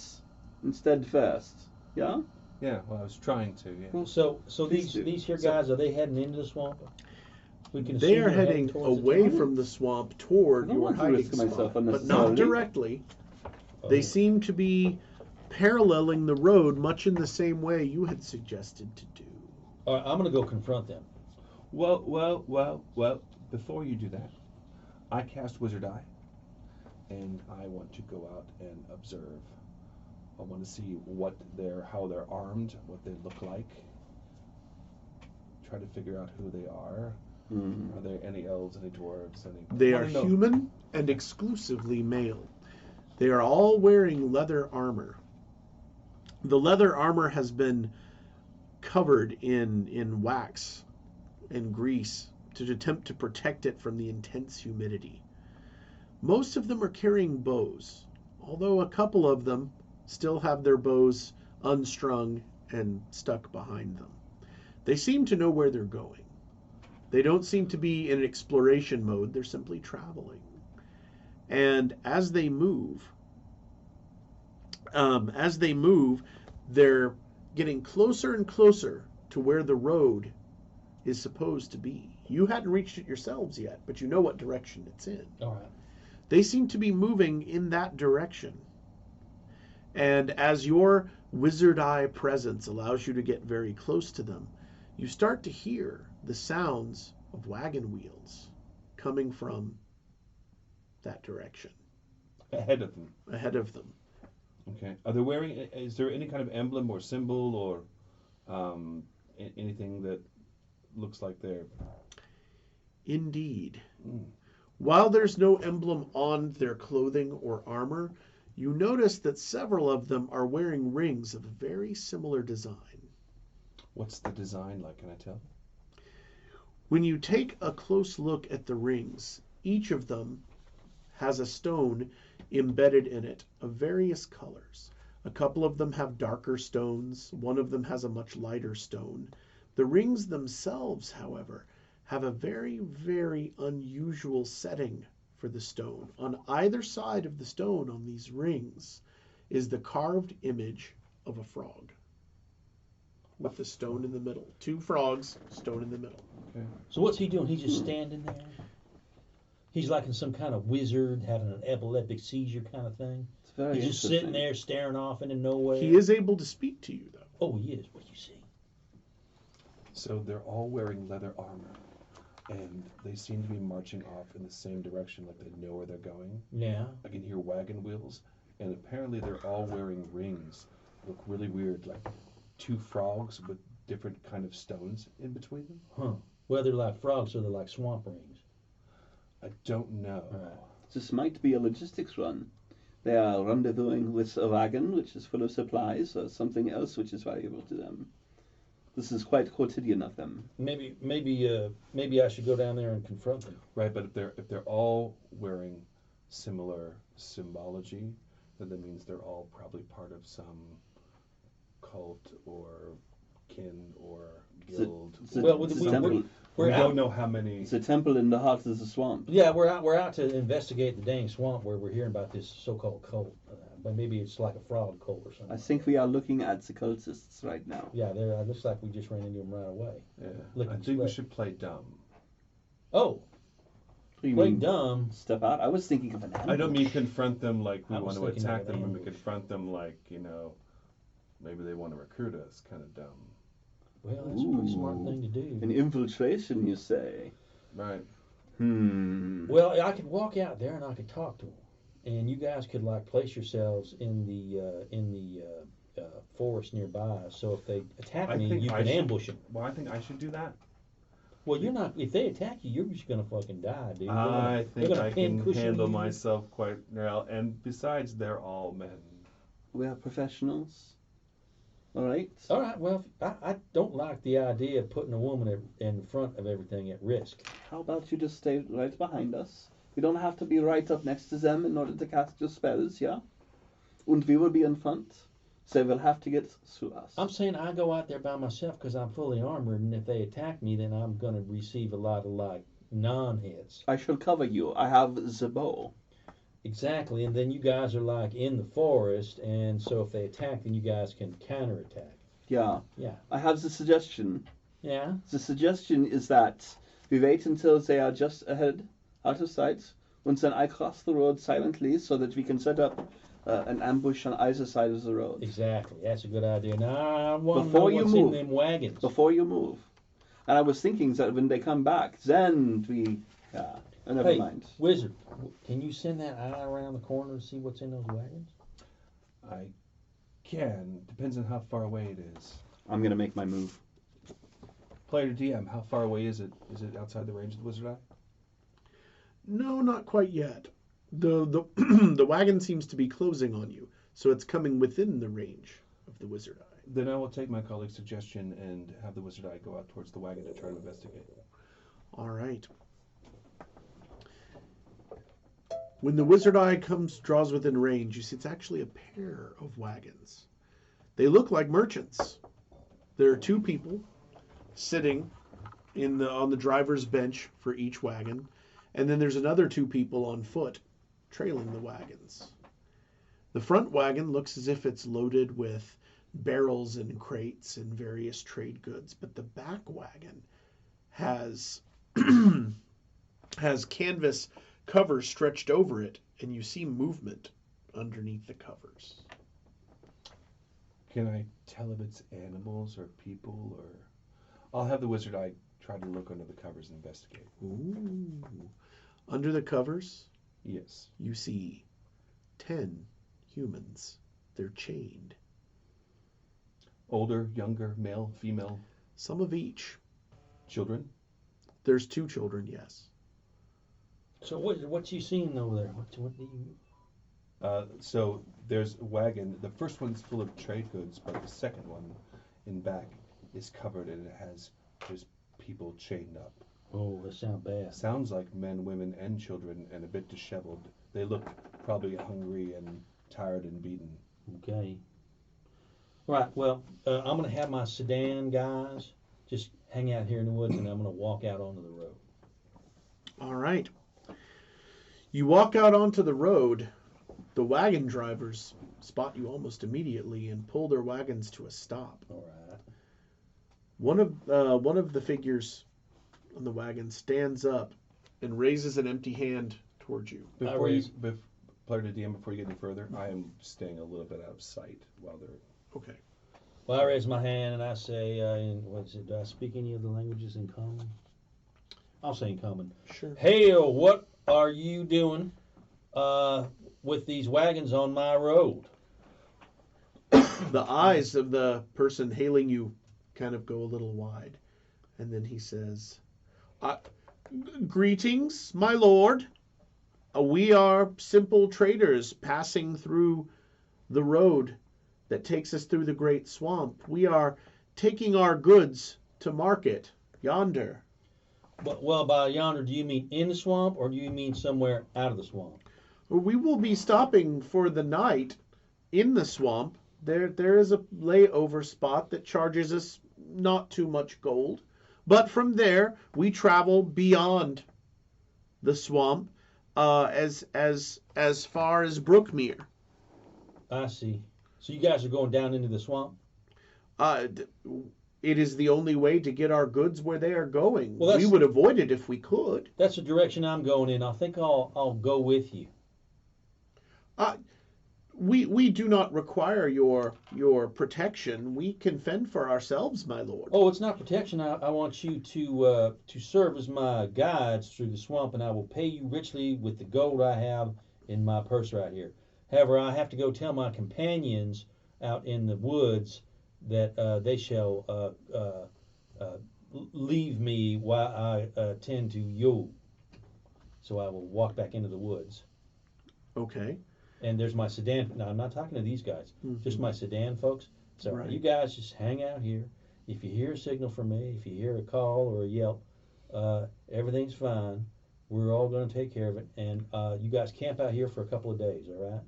[SPEAKER 3] instead first? Yeah?
[SPEAKER 4] Yeah, well, I was trying to, yeah.
[SPEAKER 2] So
[SPEAKER 3] Please do.
[SPEAKER 2] these here guys, are they heading into the swamp? We can
[SPEAKER 1] They
[SPEAKER 2] assume
[SPEAKER 1] are
[SPEAKER 2] they're
[SPEAKER 1] heading
[SPEAKER 2] towards the
[SPEAKER 1] away
[SPEAKER 2] town?
[SPEAKER 1] from the swamp toward
[SPEAKER 3] I don't
[SPEAKER 1] your
[SPEAKER 3] want to
[SPEAKER 1] hiding
[SPEAKER 3] risk myself
[SPEAKER 1] spot, but not
[SPEAKER 3] unnecessarily.
[SPEAKER 1] directly.
[SPEAKER 2] Oh.
[SPEAKER 1] They seem to be paralleling the road much in the same way you had suggested to do.
[SPEAKER 2] All right, I'm going to go confront them.
[SPEAKER 4] Well, before you do that, I cast Wizard Eye, and I want to go out and observe. I want to see how they're armed, what they look like. Try to figure out who they are. Are there any elves, any dwarves, any...
[SPEAKER 1] They
[SPEAKER 4] I
[SPEAKER 1] are
[SPEAKER 4] wanna know.
[SPEAKER 1] human and exclusively male. They are all wearing leather armor. The leather armor has been covered in wax and grease to attempt to protect it from the intense humidity. Most of them are carrying bows, although a couple of them still have their bows unstrung and stuck behind them. They seem to know where they're going. They don't seem to be in exploration mode, they're simply traveling. And as they move, they're getting closer and closer to where the road is supposed to be. You hadn't reached it yourselves yet, but you know what direction it's in.
[SPEAKER 2] All right.
[SPEAKER 1] They seem to be moving in that direction. And as your wizard eye presence allows you to get very close to them, you start to hear the sounds of wagon wheels coming from that direction.
[SPEAKER 4] Ahead of them.
[SPEAKER 1] Ahead of them.
[SPEAKER 4] Okay. Are they wearing? Is there any kind of emblem or symbol or anything that looks like they're?
[SPEAKER 1] Indeed. While there's no emblem on their clothing or armor, you notice that several of them are wearing rings of a very similar design.
[SPEAKER 4] What's the design like? Can I tell?
[SPEAKER 1] When you take a close look at the rings, each of them has a stone embedded in it of various colors. A couple of them have darker stones. One of them has a much lighter stone. The rings themselves, however, have a very, very unusual setting for the stone. On either side of the stone on these rings is the carved image of a frog with the stone in the middle. 2 frogs, stone in the middle.
[SPEAKER 4] Okay.
[SPEAKER 2] So what's he doing? He's just standing there? He's like in some kind of wizard having an epileptic seizure kind of thing?
[SPEAKER 3] It's very
[SPEAKER 2] He's just sitting there staring off into nowhere?
[SPEAKER 1] He is able to speak to you, though.
[SPEAKER 2] Oh, he is. What do you see?
[SPEAKER 4] So they're all wearing leather armor, and they seem to be marching off in the same direction, like they know where they're going.
[SPEAKER 2] Yeah.
[SPEAKER 4] I can hear wagon wheels, and apparently they're all wearing rings. Look really weird, like 2 frogs with different kind of stones in between them.
[SPEAKER 2] Huh. Well, they're like frogs, so they're like swamp rings.
[SPEAKER 4] I don't know.
[SPEAKER 2] All right.
[SPEAKER 3] This might be a logistics run. They are rendezvousing with a wagon which is full of supplies or something else which is valuable to them. This is quite quotidian of them.
[SPEAKER 2] Maybe I should go down there and confront them.
[SPEAKER 4] Right, but if they're all wearing similar symbology, then that means they're all probably part of some cult or kin or guild.
[SPEAKER 2] We're
[SPEAKER 4] We
[SPEAKER 2] out.
[SPEAKER 4] don't know how many.
[SPEAKER 3] It's a temple in the heart of the swamp.
[SPEAKER 2] Yeah, we're out to investigate the dang swamp where we're hearing about this so-called cult. But maybe it's like a frog cult or something.
[SPEAKER 3] I think we are looking at the cultists right now.
[SPEAKER 2] Yeah, there. Looks like we just ran into them right away.
[SPEAKER 4] Yeah,
[SPEAKER 2] Lick
[SPEAKER 4] I
[SPEAKER 2] and
[SPEAKER 4] think we
[SPEAKER 2] split.
[SPEAKER 4] should play dumb.
[SPEAKER 2] Oh,
[SPEAKER 3] You
[SPEAKER 2] play
[SPEAKER 3] mean
[SPEAKER 2] dumb.
[SPEAKER 3] step out? I was thinking of an ambush.
[SPEAKER 4] I don't mean confront them like we
[SPEAKER 2] I was
[SPEAKER 4] want to
[SPEAKER 2] thinking of
[SPEAKER 4] attack
[SPEAKER 2] an
[SPEAKER 4] them, and we
[SPEAKER 2] ambush.
[SPEAKER 4] confront them like, maybe they want to recruit us, kind of dumb.
[SPEAKER 2] Well, that's a pretty smart thing to do.
[SPEAKER 3] An infiltration, you say?
[SPEAKER 4] Right.
[SPEAKER 2] Well, I could walk out there and I could talk to them, and you guys could like place yourselves in the forest nearby. So if they attack
[SPEAKER 4] I
[SPEAKER 2] me,
[SPEAKER 4] think
[SPEAKER 2] you
[SPEAKER 4] I
[SPEAKER 2] can
[SPEAKER 4] should-
[SPEAKER 2] ambush them.
[SPEAKER 4] Well, I think I should do that.
[SPEAKER 2] Well, you're not. If they attack you, you're just gonna fucking die, dude.
[SPEAKER 4] I
[SPEAKER 2] They're
[SPEAKER 4] think
[SPEAKER 2] gonna
[SPEAKER 4] I
[SPEAKER 2] pin
[SPEAKER 4] can
[SPEAKER 2] cushion
[SPEAKER 4] handle
[SPEAKER 2] you.
[SPEAKER 4] myself quite well. And besides, they're all men.
[SPEAKER 3] We are professionals. All right.
[SPEAKER 2] All right. Well, I don't like the idea of putting a woman in front of everything at risk.
[SPEAKER 3] How about you just stay right behind us? You don't have to be right up next to them in order to cast your spells, yeah? And we will be in front. So they will have to get through us.
[SPEAKER 2] I'm saying I go out there by myself because I'm fully armored, and if they attack me, then I'm gonna receive a lot of like non-hits.
[SPEAKER 3] I shall cover you. I have the bow.
[SPEAKER 2] Exactly, and then you guys are like in the forest, and so if they attack, then you guys can counterattack.
[SPEAKER 3] Yeah.
[SPEAKER 2] Yeah.
[SPEAKER 3] I have the suggestion.
[SPEAKER 2] Yeah.
[SPEAKER 3] The suggestion is that we wait until they are just ahead, out of sight, and then I cross the road silently so that we can set up an ambush on either side of the road.
[SPEAKER 2] Exactly. That's a good idea. Now I want to know
[SPEAKER 3] Before you
[SPEAKER 2] what's
[SPEAKER 3] move.
[SPEAKER 2] in them wagons.
[SPEAKER 3] Before you move. And I was thinking that when they come back, then we... never
[SPEAKER 2] Hey,
[SPEAKER 3] mind.
[SPEAKER 2] Wizard, can you send that eye around the corner and see what's in those wagons?
[SPEAKER 4] I can. Depends on how far away it is.
[SPEAKER 3] I'm going to make my move.
[SPEAKER 4] Player DM, how far away is it? Is it outside the range of the wizard eye?
[SPEAKER 1] No, not quite yet. The the wagon seems to be closing on you, so it's coming within the range of the wizard eye.
[SPEAKER 4] Then I will take my colleague's suggestion and have the wizard eye go out towards the wagon to try to investigate.
[SPEAKER 1] All right. When the wizard eye draws within range, you see it's actually a pair of wagons. They look like merchants. There are 2 people sitting on the driver's bench for each wagon, and then there's another 2 people on foot trailing the wagons. The front wagon looks as if it's loaded with barrels and crates and various trade goods, but the back wagon has has canvas covers stretched over it, and you see movement underneath the covers.
[SPEAKER 4] Can I tell if it's animals or people, or I'll have the wizard eye try to look under the covers and investigate.
[SPEAKER 1] Ooh. Under the covers,
[SPEAKER 4] Yes.
[SPEAKER 1] you see 10 humans. They're chained.
[SPEAKER 4] Older, younger, male, female,
[SPEAKER 1] Some of each.
[SPEAKER 4] children.
[SPEAKER 1] There's 2 children, yes.
[SPEAKER 2] So what you seen over there? What do you?
[SPEAKER 4] So there's a wagon. The first one's full of trade goods, but the second one in back is covered and there's people chained up.
[SPEAKER 2] Oh, that sounds bad.
[SPEAKER 4] Sounds like men, women, and children, and a bit disheveled. They look probably hungry and tired and beaten.
[SPEAKER 2] Okay. Right. Well, I'm gonna have my sedan guys just hang out here in the woods, and I'm gonna walk out onto the road.
[SPEAKER 1] All right. You walk out onto the road. The wagon drivers spot you almost immediately and pull their wagons to a stop.
[SPEAKER 2] All right.
[SPEAKER 1] One of the figures on the wagon stands up and raises an empty hand towards you.
[SPEAKER 4] Before you, player to DM, before you get any further, I am staying a little bit out of sight while they're.
[SPEAKER 1] Okay.
[SPEAKER 2] Well, I raise my hand and I say, do I speak any of the languages in common? I'll say in common.
[SPEAKER 1] Sure.
[SPEAKER 2] Hail, what are you doing with these wagons on my road?
[SPEAKER 1] The eyes of the person hailing you kind of go a little wide. And then he says, greetings, my lord. We are simple traders passing through the road that takes us through the great swamp. We are taking our goods to market yonder.
[SPEAKER 2] Well, by yonder, do you mean in the swamp or do you mean somewhere out of the swamp?
[SPEAKER 1] We will be stopping for the night in the swamp. There is a layover spot that charges us not too much gold. But from there, we travel beyond the swamp as far as Brookmere.
[SPEAKER 2] I see. So you guys are going down into the swamp?
[SPEAKER 1] It is the only way to get our goods where they are going.
[SPEAKER 2] Well,
[SPEAKER 1] we would avoid it if we could.
[SPEAKER 2] That's the direction I'm going in. I think I'll go with you.
[SPEAKER 1] We do not require your protection. We can fend for ourselves, my lord.
[SPEAKER 2] Oh, it's not protection. I want you to serve as my guides through the swamp, and I will pay you richly with the gold I have in my purse right here. However, I have to go tell my companions out in the woods that they shall leave me while I tend to you. So I will walk back into the woods.
[SPEAKER 1] Okay.
[SPEAKER 2] And there's my sedan. Now, I'm not talking to these guys, just my sedan folks. So
[SPEAKER 1] Right.
[SPEAKER 2] You guys just hang out here. If you hear a signal from me, if you hear a call or a yelp, everything's fine. We're all going to take care of it. And you guys camp out here for a couple of days, all right?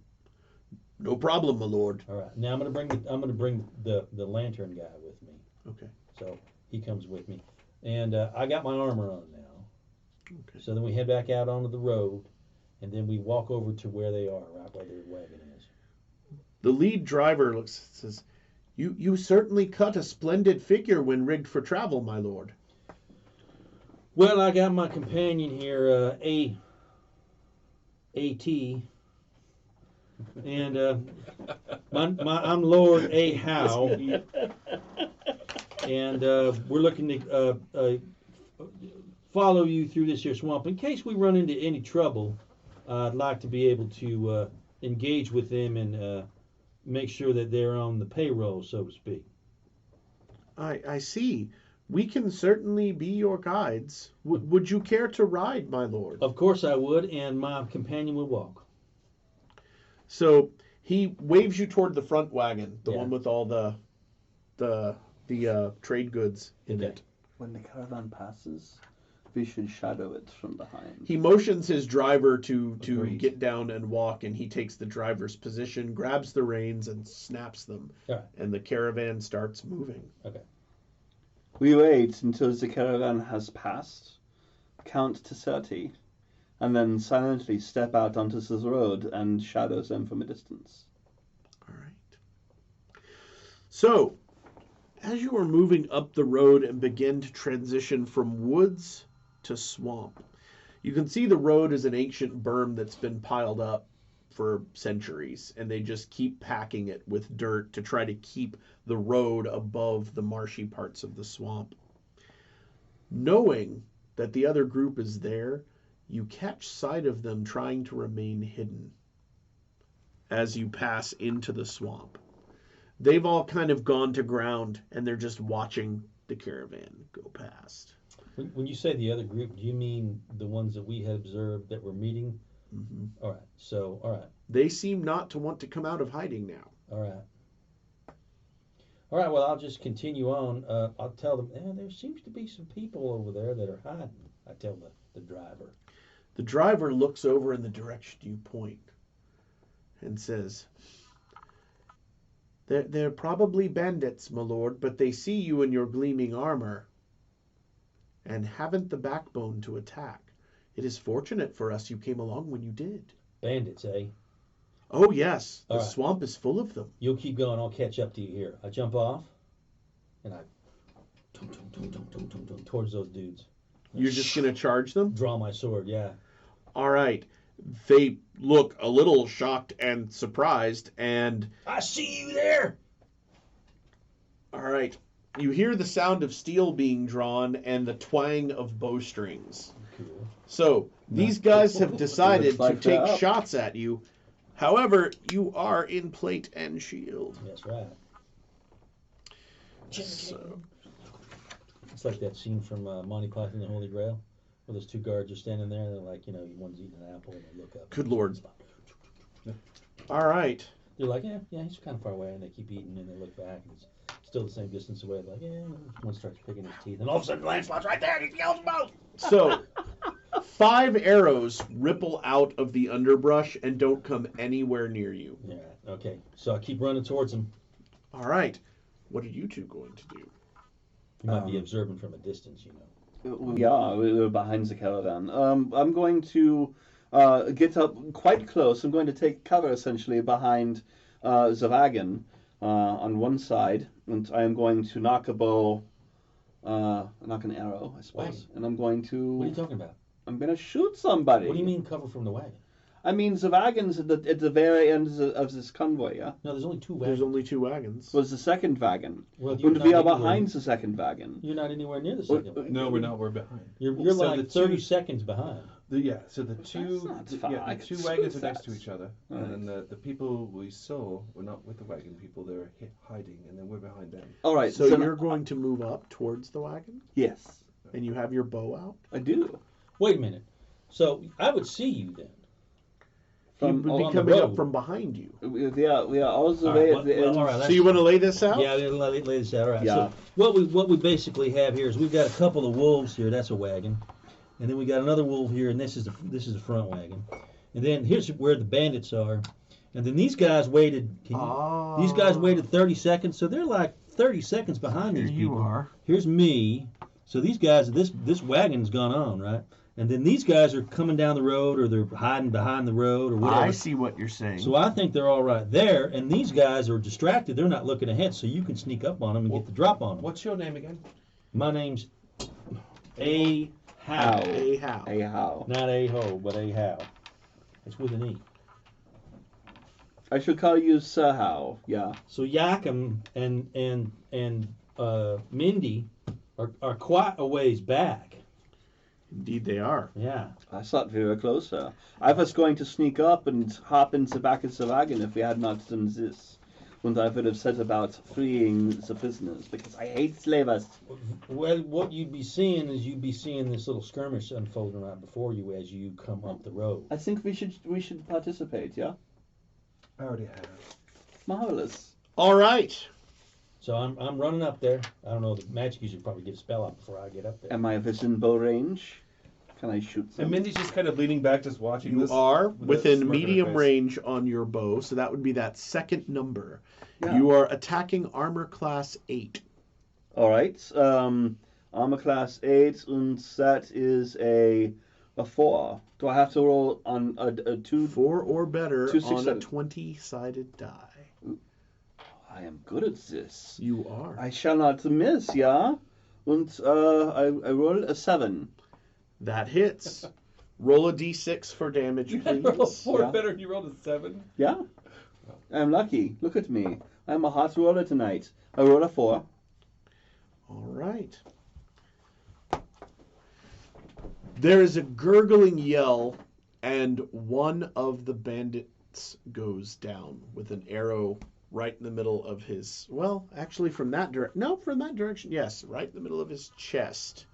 [SPEAKER 1] No problem, my lord.
[SPEAKER 2] All right. Now I'm going to bring the lantern guy with me.
[SPEAKER 1] Okay.
[SPEAKER 2] So he comes with me, and I got my armor on now.
[SPEAKER 1] Okay.
[SPEAKER 2] So then we head back out onto the road, and then we walk over to where they are, right where their wagon is.
[SPEAKER 1] The lead driver looks says, "You certainly cut a splendid figure when rigged for travel, my lord."
[SPEAKER 2] Well, I got my companion here, A.T. And I'm Lord A. Howe, and we're looking to follow you through this here swamp. In case we run into any trouble, I'd like to be able to engage with them and make sure that they're on the payroll, so to speak.
[SPEAKER 1] I see. We can certainly be your guides. Would you care to ride, my lord?
[SPEAKER 2] Of course I would, and my companion would walk.
[SPEAKER 1] So he waves you toward the front wagon, the
[SPEAKER 2] Yeah.
[SPEAKER 1] one with all the trade goods in it.
[SPEAKER 3] When the caravan passes, we should shadow it from behind.
[SPEAKER 1] He motions his driver to
[SPEAKER 4] Agreed.
[SPEAKER 1] get down and walk, and he takes the driver's position, grabs the reins, and snaps them.
[SPEAKER 2] All right.
[SPEAKER 1] And the caravan starts moving.
[SPEAKER 2] Okay.
[SPEAKER 3] We wait until the caravan has passed, count to 30, and then silently step out onto the road and shadow them from a distance.
[SPEAKER 1] All right. So, as you are moving up the road and begin to transition from woods to swamp. You can see the road is an ancient berm that's been piled up for centuries, and they just keep packing it with dirt to try to keep the road above the marshy parts of the swamp. Knowing that the other group is there, you catch sight of them trying to remain hidden as you pass into the swamp. They've all kind of gone to ground, and they're just watching the caravan go past.
[SPEAKER 2] When you say the other group, do you mean the ones that we had observed that were meeting?
[SPEAKER 1] Mm-hmm.
[SPEAKER 2] All right.
[SPEAKER 1] They seem not to want to come out of hiding now.
[SPEAKER 2] All right, well, I'll just continue on. I'll tell them, there seems to be some people over there that are hiding. I tell the driver.
[SPEAKER 1] The driver looks over in the direction you point and says, They're probably bandits, my lord, but they see you in your gleaming armor and haven't the backbone to attack. It is fortunate for us you came along when you did.
[SPEAKER 2] Bandits, eh?
[SPEAKER 1] Oh, yes. The
[SPEAKER 2] All right.
[SPEAKER 1] swamp is full of them.
[SPEAKER 2] You'll keep going. I'll catch up to you here. I jump off, and I towards those dudes.
[SPEAKER 1] You're just going to charge them?
[SPEAKER 2] Draw my sword, yeah.
[SPEAKER 1] All right. They look a little shocked and surprised, and...
[SPEAKER 2] I see you there!
[SPEAKER 1] All right. You hear the sound of steel being drawn and the twang of bowstrings.
[SPEAKER 2] Cool.
[SPEAKER 1] So, these guys have decided to
[SPEAKER 3] Like
[SPEAKER 1] take
[SPEAKER 3] that.
[SPEAKER 1] shots at you. However, you are in plate and shield.
[SPEAKER 2] That's right.
[SPEAKER 1] So,
[SPEAKER 2] It's like that scene from Monty Python and the Holy Grail, where those two guards are standing there, and they're like, one's eating an apple, and they look up.
[SPEAKER 1] good lord. All right.
[SPEAKER 2] They're like, yeah, he's kind of far away, and they keep eating, and they look back, and it's still the same distance away. They're like, yeah, one starts picking his teeth, and all of a sudden, Lancelot's right there, and he kills them both.
[SPEAKER 1] So, 5 arrows ripple out of the underbrush and don't come anywhere near you.
[SPEAKER 2] Yeah, okay. So I keep running towards him.
[SPEAKER 1] All right. What are you two going to do?
[SPEAKER 2] You might be observing from a distance,
[SPEAKER 3] Yeah, we're behind the caravan. I'm going to get up quite close. I'm going to take cover essentially behind the wagon on one side, and I am going to knock an arrow, I suppose.
[SPEAKER 2] Wagon.
[SPEAKER 3] And I'm going to.
[SPEAKER 2] What are you talking about?
[SPEAKER 3] I'm going to shoot somebody.
[SPEAKER 2] What do you mean cover from the wagon?
[SPEAKER 3] I mean, the wagon's at the very end of this convoy, yeah?
[SPEAKER 2] No, there's only two wagons.
[SPEAKER 1] There's only 2 wagons.
[SPEAKER 3] Was the second wagon.
[SPEAKER 2] Well, you're
[SPEAKER 3] And
[SPEAKER 2] not
[SPEAKER 3] we are
[SPEAKER 2] anywhere-
[SPEAKER 3] behind the second wagon.
[SPEAKER 2] You're not anywhere near the second wagon.
[SPEAKER 4] No, we're not. We're behind.
[SPEAKER 2] You're
[SPEAKER 4] So
[SPEAKER 2] like
[SPEAKER 4] the
[SPEAKER 2] 30
[SPEAKER 4] two-
[SPEAKER 2] seconds behind.
[SPEAKER 4] So the two,
[SPEAKER 3] That's not far. I
[SPEAKER 4] the
[SPEAKER 3] can
[SPEAKER 4] two wagons
[SPEAKER 3] shoot
[SPEAKER 4] are next to
[SPEAKER 3] that.
[SPEAKER 4] each other,
[SPEAKER 3] Right.
[SPEAKER 4] and then the people we saw were not with the wagon people. They were hiding, and then we're behind them.
[SPEAKER 3] All right.
[SPEAKER 1] So
[SPEAKER 3] then
[SPEAKER 1] you're going to move up towards the wagon?
[SPEAKER 3] Yes,
[SPEAKER 1] And you have your bow out?
[SPEAKER 3] I do.
[SPEAKER 2] Wait a minute. So I would see you then.
[SPEAKER 1] He
[SPEAKER 3] From
[SPEAKER 1] would be
[SPEAKER 2] along the
[SPEAKER 1] coming up
[SPEAKER 2] road.
[SPEAKER 1] from behind you.
[SPEAKER 3] We are all the
[SPEAKER 2] All
[SPEAKER 3] way
[SPEAKER 2] right,
[SPEAKER 3] at the
[SPEAKER 2] well,
[SPEAKER 3] end.
[SPEAKER 2] all right,
[SPEAKER 1] So you want to lay this out?
[SPEAKER 2] Yeah, lay this out. All right.
[SPEAKER 3] Yeah.
[SPEAKER 2] So what we basically have here is we've got a couple of wolves here. That's a wagon, and then we got another wolf here, and this is the front wagon, and then here's where the bandits are, and then these guys waited. These guys waited 30 seconds, so they're like 30 seconds behind these people.
[SPEAKER 1] are.
[SPEAKER 2] Here's me. So these guys, this wagon's gone on, right? And then these guys are coming down the road, or they're hiding behind the road, or whatever.
[SPEAKER 1] I see what you're saying.
[SPEAKER 2] So I think they're all right there, and these guys are distracted. They're not looking ahead, so you can sneak up on them and get the drop on them.
[SPEAKER 4] What's your name again?
[SPEAKER 2] My name's A How.
[SPEAKER 1] Hey, how?
[SPEAKER 3] Hey, how?
[SPEAKER 2] Not A Ho, but A How. It's with an E.
[SPEAKER 3] I should call you Sir How. Yeah.
[SPEAKER 2] So Yakum and Mindy are quite a ways back.
[SPEAKER 1] Indeed they are.
[SPEAKER 2] Yeah.
[SPEAKER 3] I thought we were closer. I was going to sneak up and hop in the back of the wagon if we had not done this. And I would have set about freeing the prisoners, because I hate slavers.
[SPEAKER 2] Well, what you'd be seeing this little skirmish unfolding right before you as you come up the road.
[SPEAKER 3] I think we should participate, yeah?
[SPEAKER 4] I already have.
[SPEAKER 3] Marvelous.
[SPEAKER 1] All right.
[SPEAKER 2] So I'm running up there. I don't know, the magic user probably get a spell out before I get up there.
[SPEAKER 3] Am I within bow range? Can I shoot
[SPEAKER 4] And
[SPEAKER 3] them?
[SPEAKER 4] Mindy's just kind of leaning back, just watching
[SPEAKER 1] You
[SPEAKER 4] this.
[SPEAKER 1] are
[SPEAKER 4] with a
[SPEAKER 1] within
[SPEAKER 4] smirk on her
[SPEAKER 1] medium
[SPEAKER 4] face.
[SPEAKER 1] range on your bow, so that would be that second number.
[SPEAKER 3] Yeah.
[SPEAKER 1] You are attacking armor class 8.
[SPEAKER 3] All right. Armor class 8, and that is a 4. Do I have to roll on a 2?
[SPEAKER 1] 4 or better
[SPEAKER 3] Two, six,
[SPEAKER 1] on a
[SPEAKER 3] seven.
[SPEAKER 1] 20-sided die.
[SPEAKER 3] I am good at this.
[SPEAKER 1] You are.
[SPEAKER 3] I shall not miss, yeah? And I roll a 7.
[SPEAKER 1] That hits. Roll a d6 for damage,
[SPEAKER 4] You had rolled
[SPEAKER 1] please.
[SPEAKER 4] 4
[SPEAKER 3] Yeah.
[SPEAKER 4] better and you rolled a 7?
[SPEAKER 3] Yeah. I'm lucky. Look at me. I'm a hot roller tonight. I roll a 4.
[SPEAKER 1] All right. There is a gurgling yell, and one of the bandits goes down with an arrow right in the middle of his, well, actually from that direction. No, from that direction. Yes, right in the middle of his chest.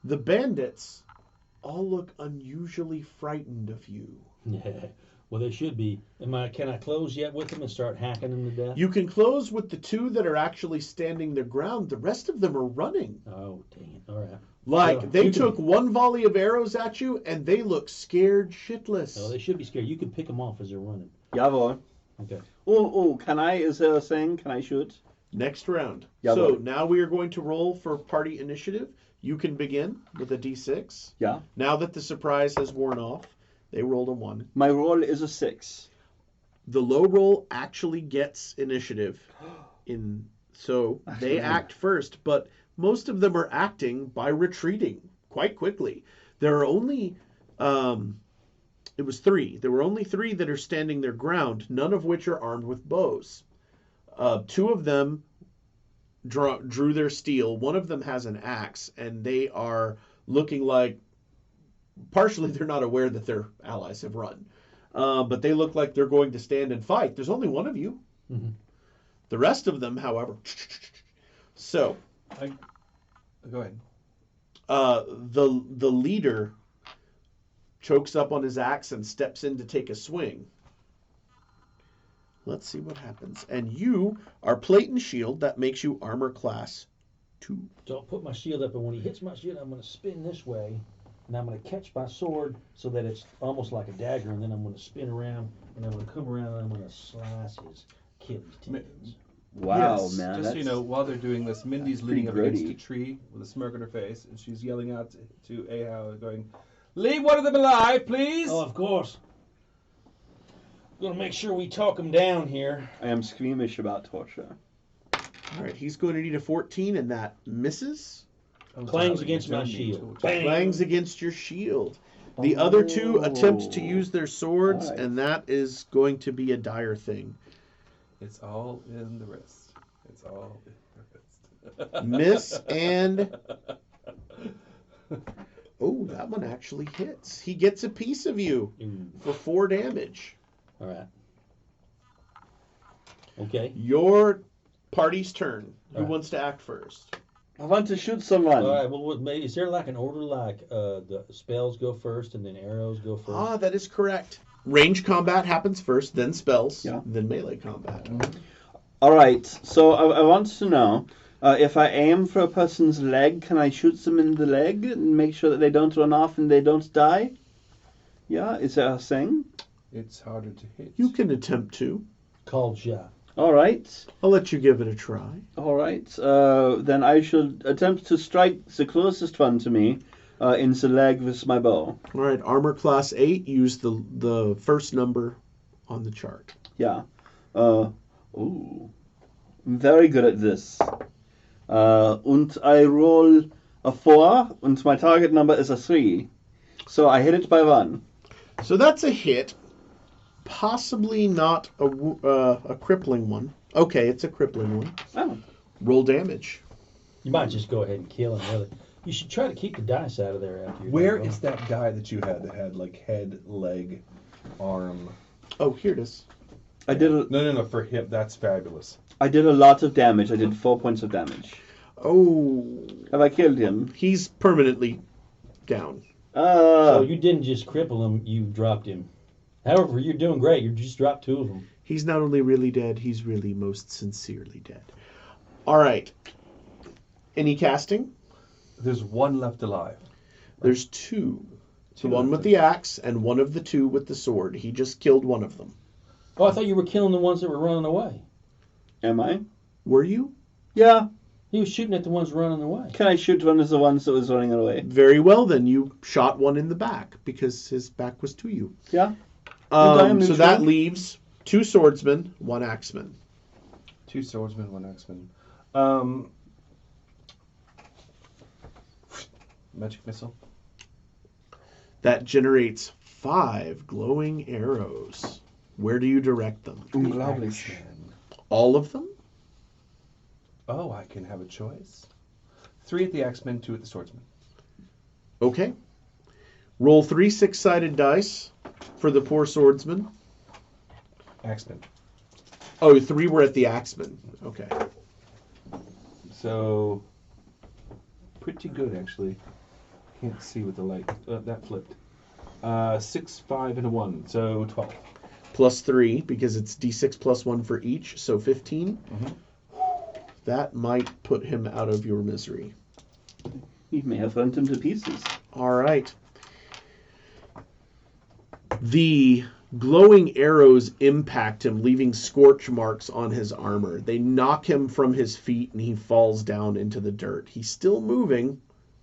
[SPEAKER 1] The bandits all look unusually frightened of you.
[SPEAKER 2] Yeah. Well, they should be. Can I close yet with them and start hacking them to death?
[SPEAKER 1] You can close with the 2 that are actually standing their ground. The rest of them are running.
[SPEAKER 2] Oh, dang it. All right.
[SPEAKER 1] Like,
[SPEAKER 2] Well,
[SPEAKER 1] they
[SPEAKER 2] you can-
[SPEAKER 1] took one volley of arrows at you, and they look scared shitless.
[SPEAKER 2] Oh, they should be scared. You can pick them off as they're running.
[SPEAKER 3] Jawohl.
[SPEAKER 2] Okay.
[SPEAKER 3] Oh, is there a thing? Can I shoot?
[SPEAKER 1] Next round.
[SPEAKER 3] Yeah,
[SPEAKER 1] So
[SPEAKER 3] but-
[SPEAKER 1] now we are going to roll for party initiative. You can begin with a d6.
[SPEAKER 3] Yeah.
[SPEAKER 1] Now that the surprise has worn off, they rolled a 1.
[SPEAKER 3] My roll is a 6.
[SPEAKER 1] The low roll actually gets initiative. So they act first, but most of them are acting by retreating quite quickly. There are only it was 3. There were only 3 that are standing their ground, none of which are armed with bows. 2 of them drew their steel. One of them has an axe, and they are looking like, partially they're not aware that their allies have run. But they look like they're going to stand and fight. There's only one of you.
[SPEAKER 2] Mm-hmm.
[SPEAKER 1] The rest of them, however. So,
[SPEAKER 4] Go ahead.
[SPEAKER 1] the leader chokes up on his axe and steps in to take a swing. Let's see what happens. And you are plate and shield. That makes you armor class 2.
[SPEAKER 2] So I'll put my shield up, and when he hits my shield, I'm going to spin this way, and I'm going to catch my sword so that it's almost like a dagger, and then I'm going to spin around, and I'm going to come around, and I'm going to slice his Achilles tendons.
[SPEAKER 3] Wow,
[SPEAKER 4] Yes,
[SPEAKER 3] man.
[SPEAKER 4] Just so you know, while they're doing this, Mindy's
[SPEAKER 3] pretty
[SPEAKER 4] leaning up against a
[SPEAKER 3] gritty.
[SPEAKER 4] tree with a smirk on her face, and she's yelling out to Ahau, going, "Leave one of them alive, please!"
[SPEAKER 2] Oh, of course. Going to make sure we talk him down here.
[SPEAKER 3] I am squeamish about torture.
[SPEAKER 1] All right, he's going to need a 14, and that misses.
[SPEAKER 4] I'm
[SPEAKER 2] Clangs
[SPEAKER 4] sorry,
[SPEAKER 2] against
[SPEAKER 4] you
[SPEAKER 2] my
[SPEAKER 4] don't need
[SPEAKER 2] shield.
[SPEAKER 4] to.
[SPEAKER 2] Bang.
[SPEAKER 1] Clangs against your shield. The other 2 attempt to use their swords,
[SPEAKER 3] Alright.
[SPEAKER 1] and that is going to be a dire thing.
[SPEAKER 4] It's all in the wrist. It's all in the wrist.
[SPEAKER 1] Miss and... Oh, that one actually hits. He gets a piece of you
[SPEAKER 2] Ooh.
[SPEAKER 1] for 4 damage.
[SPEAKER 2] All right. Okay.
[SPEAKER 1] Your party's turn. Who
[SPEAKER 2] Alright.
[SPEAKER 1] wants to act first?
[SPEAKER 3] I want to shoot someone.
[SPEAKER 2] All right. Well, is there like an order, like the spells go first and then arrows go first?
[SPEAKER 1] Ah, that is correct. Range combat happens first, then spells,
[SPEAKER 3] Yeah.
[SPEAKER 1] then melee combat.
[SPEAKER 3] All right. So I want to know if I aim for a person's leg, can I shoot them in the leg and make sure that they don't run off and they don't die? Yeah. Is there a thing?
[SPEAKER 4] It's harder to hit.
[SPEAKER 1] You can attempt to.
[SPEAKER 2] Called shot.
[SPEAKER 3] All right.
[SPEAKER 1] I'll let you give it a try.
[SPEAKER 3] All right. Then I should attempt to strike the closest one to me in the leg with my bow.
[SPEAKER 1] All right, armor class 8. Use the first number on the chart.
[SPEAKER 3] Yeah. Ooh. I'm very good at this. Und I roll a 4, and my target number is a 3. So I hit it by 1.
[SPEAKER 1] So that's a hit. Possibly not a crippling one. Okay, it's a crippling one.
[SPEAKER 3] Oh.
[SPEAKER 1] Roll damage.
[SPEAKER 2] You might just go ahead and kill him. Really. You should try to keep the dice out of there after you're
[SPEAKER 4] Where
[SPEAKER 2] done.
[SPEAKER 4] is that guy that you had that had like head, leg, arm?
[SPEAKER 1] Oh, here it is.
[SPEAKER 3] I did
[SPEAKER 4] No, for him. That's fabulous.
[SPEAKER 3] a lot of damage. I did 4 points of damage.
[SPEAKER 1] Oh,
[SPEAKER 3] Have I killed him?
[SPEAKER 1] he's permanently down.
[SPEAKER 2] So you didn't just cripple him, you dropped him. However, you're doing great. You just dropped 2 of them.
[SPEAKER 1] He's not only really dead, he's really most sincerely dead. All right. Any casting?
[SPEAKER 4] There's one left alive.
[SPEAKER 1] There's 2. The
[SPEAKER 4] Two
[SPEAKER 1] one
[SPEAKER 4] left
[SPEAKER 1] with the axe and one of the 2 with the sword. He just killed one of them.
[SPEAKER 2] Oh, I thought you were killing the ones that were running away.
[SPEAKER 3] Am I?
[SPEAKER 1] Were you?
[SPEAKER 3] Yeah.
[SPEAKER 2] He was shooting at the ones running away.
[SPEAKER 3] Can I shoot one of the ones that was running away?
[SPEAKER 1] Very well, then. You shot one in the back because his back was to you.
[SPEAKER 3] Yeah. I am
[SPEAKER 1] So
[SPEAKER 3] neutral.
[SPEAKER 1] that leaves 2 swordsmen, 1 axeman.
[SPEAKER 4] 2 swordsmen, 1 axeman. Magic missile.
[SPEAKER 1] That generates 5 glowing arrows. Where do you direct them?
[SPEAKER 3] Unglaublich.
[SPEAKER 1] All of them?
[SPEAKER 4] Oh, I can have a choice. 3 at the axeman, 2 at the swordsman.
[SPEAKER 1] Okay. Roll 3 6-sided dice for the poor swordsman.
[SPEAKER 4] Axeman.
[SPEAKER 1] Oh, 3 were at the axeman. Okay.
[SPEAKER 4] So, pretty good, actually. Can't see with the light. That flipped. 6, 5, and a 1. So, 12.
[SPEAKER 1] Plus 3, because it's d6 plus 1 for each, so 15.
[SPEAKER 4] Mm-hmm.
[SPEAKER 1] That might put him out of your misery.
[SPEAKER 3] You may have rent him to pieces.
[SPEAKER 1] All right. The glowing arrows impact him, leaving scorch marks on his armor. They knock him from his feet, and he falls down into the dirt. He's still moving,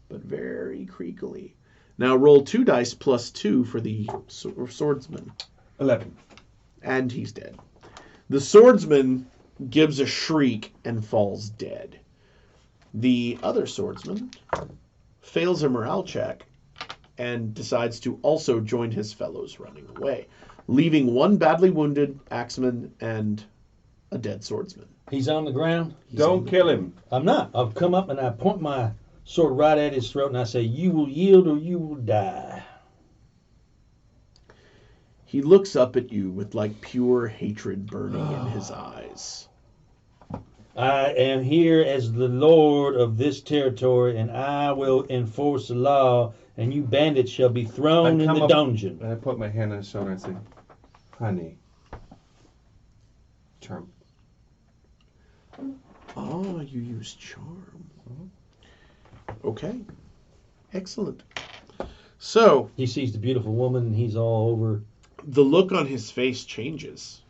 [SPEAKER 1] but very creakily. Now roll 2 dice plus 2 for the swordsman.
[SPEAKER 4] 11.
[SPEAKER 1] And he's dead. The swordsman gives a shriek and falls dead. The other swordsman fails a morale check and decides to also join his fellows running away, leaving 1 badly wounded axeman and a dead swordsman.
[SPEAKER 2] He's on the ground.
[SPEAKER 4] Don't kill him.
[SPEAKER 2] I'm not. I'll come up and I point my sword right at his throat and I say, "You will yield or you will die."
[SPEAKER 1] He looks up at you with like pure hatred burning in his eyes.
[SPEAKER 2] I am here as the lord of this territory, and I will enforce the law, and you bandits shall be thrown in the dungeon.
[SPEAKER 4] And I put my hand on his shoulder and say, "Honey, charm."
[SPEAKER 1] Oh, you use charm. Okay. Excellent. So,
[SPEAKER 2] He sees the beautiful woman, and he's all over.
[SPEAKER 1] the look on his face changes.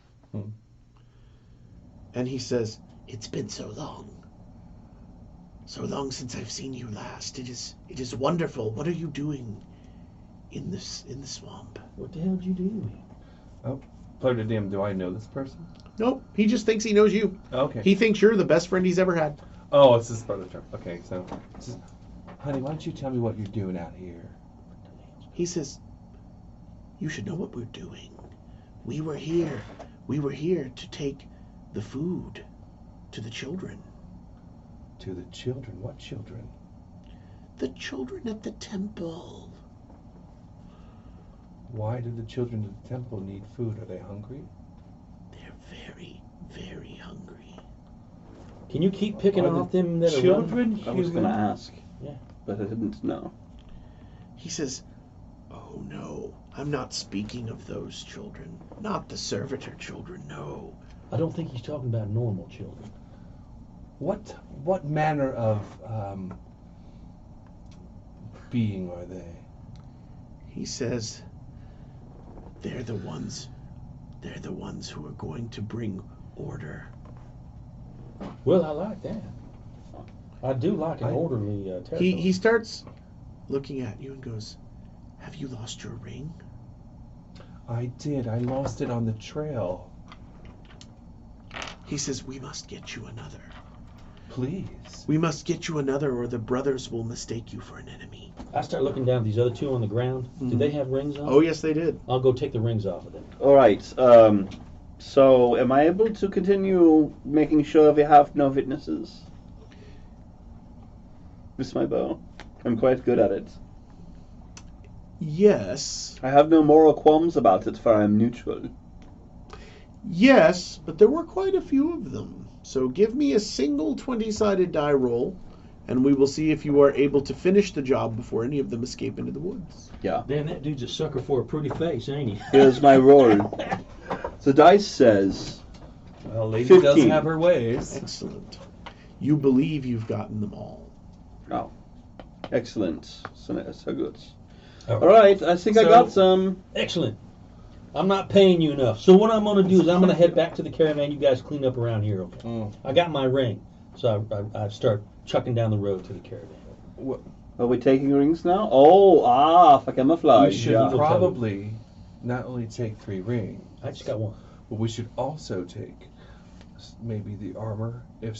[SPEAKER 1] And he says, "It's been so long. So long since I've seen you last. It is wonderful. What are you doing in the swamp?"
[SPEAKER 2] What the hell did you do?
[SPEAKER 4] Oh, player to DM, do I know this person?
[SPEAKER 1] Nope. He just thinks he knows you.
[SPEAKER 4] Okay.
[SPEAKER 1] He thinks you're the best friend he's ever had.
[SPEAKER 4] Oh, it's this part of the term. Okay, so, honey, why don't you tell me what you're doing out here?
[SPEAKER 1] He says, "You should know what we're doing. We were here to take the food to the children.
[SPEAKER 4] To the children? What children?
[SPEAKER 1] The children at the temple."
[SPEAKER 4] Why do the children of the temple need food? Are they hungry?
[SPEAKER 1] They're very, very hungry.
[SPEAKER 2] Can you keep picking
[SPEAKER 4] Are the
[SPEAKER 2] off them that are
[SPEAKER 4] children
[SPEAKER 3] I was going to ask.
[SPEAKER 2] Yeah.
[SPEAKER 3] But I didn't know.
[SPEAKER 1] He says, "Oh no, I'm not speaking of those children. Not the servitor children, no.
[SPEAKER 2] I don't think he's talking about normal children.
[SPEAKER 4] What manner of being are they?
[SPEAKER 1] He says, they're the ones who are going to bring order."
[SPEAKER 2] Well, I like that. I do like an orderly territory.
[SPEAKER 1] He starts looking at you and goes, "Have you lost your ring?"
[SPEAKER 4] I did. I lost it on the trail.
[SPEAKER 1] He says, "We must get you another.
[SPEAKER 4] Please.
[SPEAKER 1] We must get you another, or the brothers will mistake you for an enemy."
[SPEAKER 2] I start looking down at these other 2 on the ground. Do they have rings on?
[SPEAKER 1] Oh, yes, they did.
[SPEAKER 2] I'll go take the rings off of them.
[SPEAKER 3] All right. So, am I able to continue making sure we have no witnesses? With my bow. I'm quite good at it.
[SPEAKER 1] Yes.
[SPEAKER 3] I have no moral qualms about it, for I am neutral.
[SPEAKER 1] Yes, but there were quite a few of them. So give me a single 20-sided die roll, and we will see if you are able to finish the job before any of them escape into the woods.
[SPEAKER 3] Yeah.
[SPEAKER 2] Man, that dude's a sucker for a pretty face, ain't he?
[SPEAKER 3] Here's my roll. The dice says
[SPEAKER 4] Well, lady
[SPEAKER 3] 15.
[SPEAKER 4] does have her ways.
[SPEAKER 1] Excellent. You believe you've gotten them all.
[SPEAKER 3] Oh. Excellent. So good.
[SPEAKER 2] All
[SPEAKER 3] All right, I think I got some.
[SPEAKER 2] Excellent. I'm not paying you enough. So what I'm going to do is I'm going to head back to the caravan. You guys clean up around here, okay? I got my ring. So I start chucking down the road to the caravan.
[SPEAKER 3] Are we taking rings now? For camouflage.
[SPEAKER 4] We should probably not only take 3 rings.
[SPEAKER 2] I just got 1.
[SPEAKER 4] But we should also take maybe the armor, if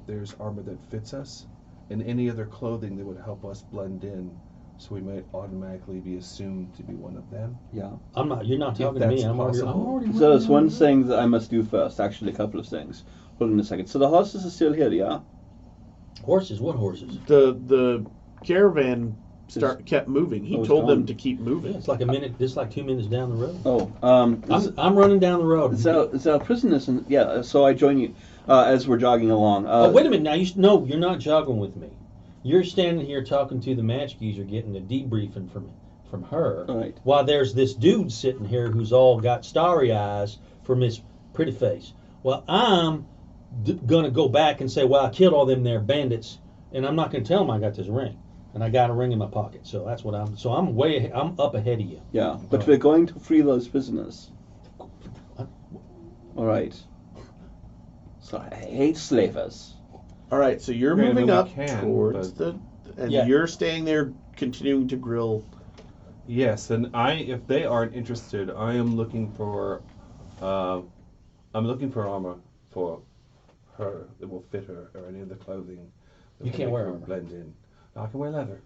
[SPEAKER 4] there's armor that fits us, and any other clothing that would help us blend in, so we might automatically be assumed to be one of them.
[SPEAKER 3] Yeah.
[SPEAKER 2] I'm not. You're not
[SPEAKER 4] If
[SPEAKER 2] talking to me.
[SPEAKER 4] that's
[SPEAKER 2] I'm
[SPEAKER 4] possible.
[SPEAKER 2] already.
[SPEAKER 3] So there's one thing that I must do first. Actually, a couple of things. Hold on a second. So the horses are still here, yeah?
[SPEAKER 2] Horses? What horses?
[SPEAKER 1] The caravan kept moving. He
[SPEAKER 3] Oh, it's
[SPEAKER 1] told them
[SPEAKER 3] gone.
[SPEAKER 1] to keep moving.
[SPEAKER 2] Yeah, it's like a minute. Just like 2 minutes down the road.
[SPEAKER 3] Oh,
[SPEAKER 2] I'm running down the road.
[SPEAKER 3] so prisoners, and yeah. So I join you as we're jogging along.
[SPEAKER 2] Oh, wait a minute. Now no, you're not jogging with me. You're standing here talking to the match geezer, getting a debriefing from her.
[SPEAKER 3] All right.
[SPEAKER 2] While there's this dude sitting here who's all got starry eyes from his pretty face. Well, I'm gonna go back and say, well, I killed all them there bandits, and I'm not gonna tell them I got this ring, and I got a ring in my pocket. So that's what I'm. So I'm up ahead of you.
[SPEAKER 3] Yeah, but
[SPEAKER 2] All
[SPEAKER 3] we're
[SPEAKER 2] right.
[SPEAKER 3] going to free those prisoners. All right. So I hate slavers.
[SPEAKER 1] All right, so you're
[SPEAKER 4] Okay,
[SPEAKER 1] moving
[SPEAKER 4] then we
[SPEAKER 1] up
[SPEAKER 4] can,
[SPEAKER 1] towards
[SPEAKER 4] but-
[SPEAKER 1] and
[SPEAKER 2] Yeah.
[SPEAKER 1] you're staying there, continuing to grill.
[SPEAKER 4] Yes, and if they aren't interested, I am looking for, I'm looking for armor for her that will fit her, or any of the clothing. That
[SPEAKER 2] You
[SPEAKER 4] will
[SPEAKER 2] can't
[SPEAKER 4] make
[SPEAKER 2] wear
[SPEAKER 4] her
[SPEAKER 2] armor.
[SPEAKER 4] blend in. I can wear leather.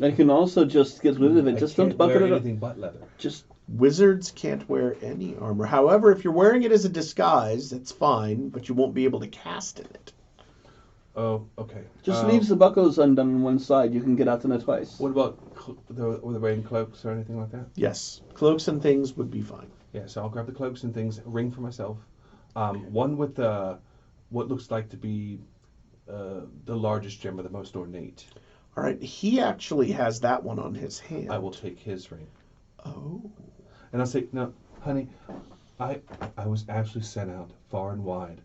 [SPEAKER 3] I can also just get rid of it.
[SPEAKER 4] I
[SPEAKER 3] Just
[SPEAKER 4] can't
[SPEAKER 3] don't bucket
[SPEAKER 4] wear
[SPEAKER 3] it up.
[SPEAKER 4] anything but leather.
[SPEAKER 3] Just
[SPEAKER 1] Wizards can't wear any armor. However, if you're wearing it as a disguise, that's fine, but you won't be able to cast in it.
[SPEAKER 4] Oh, okay.
[SPEAKER 3] leaves the buckles undone on one side. You can get out in it twice.
[SPEAKER 4] What about were they wearing cloaks or anything like that?
[SPEAKER 1] Yes, cloaks and things would be fine.
[SPEAKER 4] Yeah, so I'll grab the cloaks and things. A ring for myself. One with what looks like to be the largest gem or the most ornate.
[SPEAKER 1] All right, he actually has that one on his hand.
[SPEAKER 4] I will take his ring.
[SPEAKER 1] Oh.
[SPEAKER 4] And I'll say, no, honey, I was actually sent out far and wide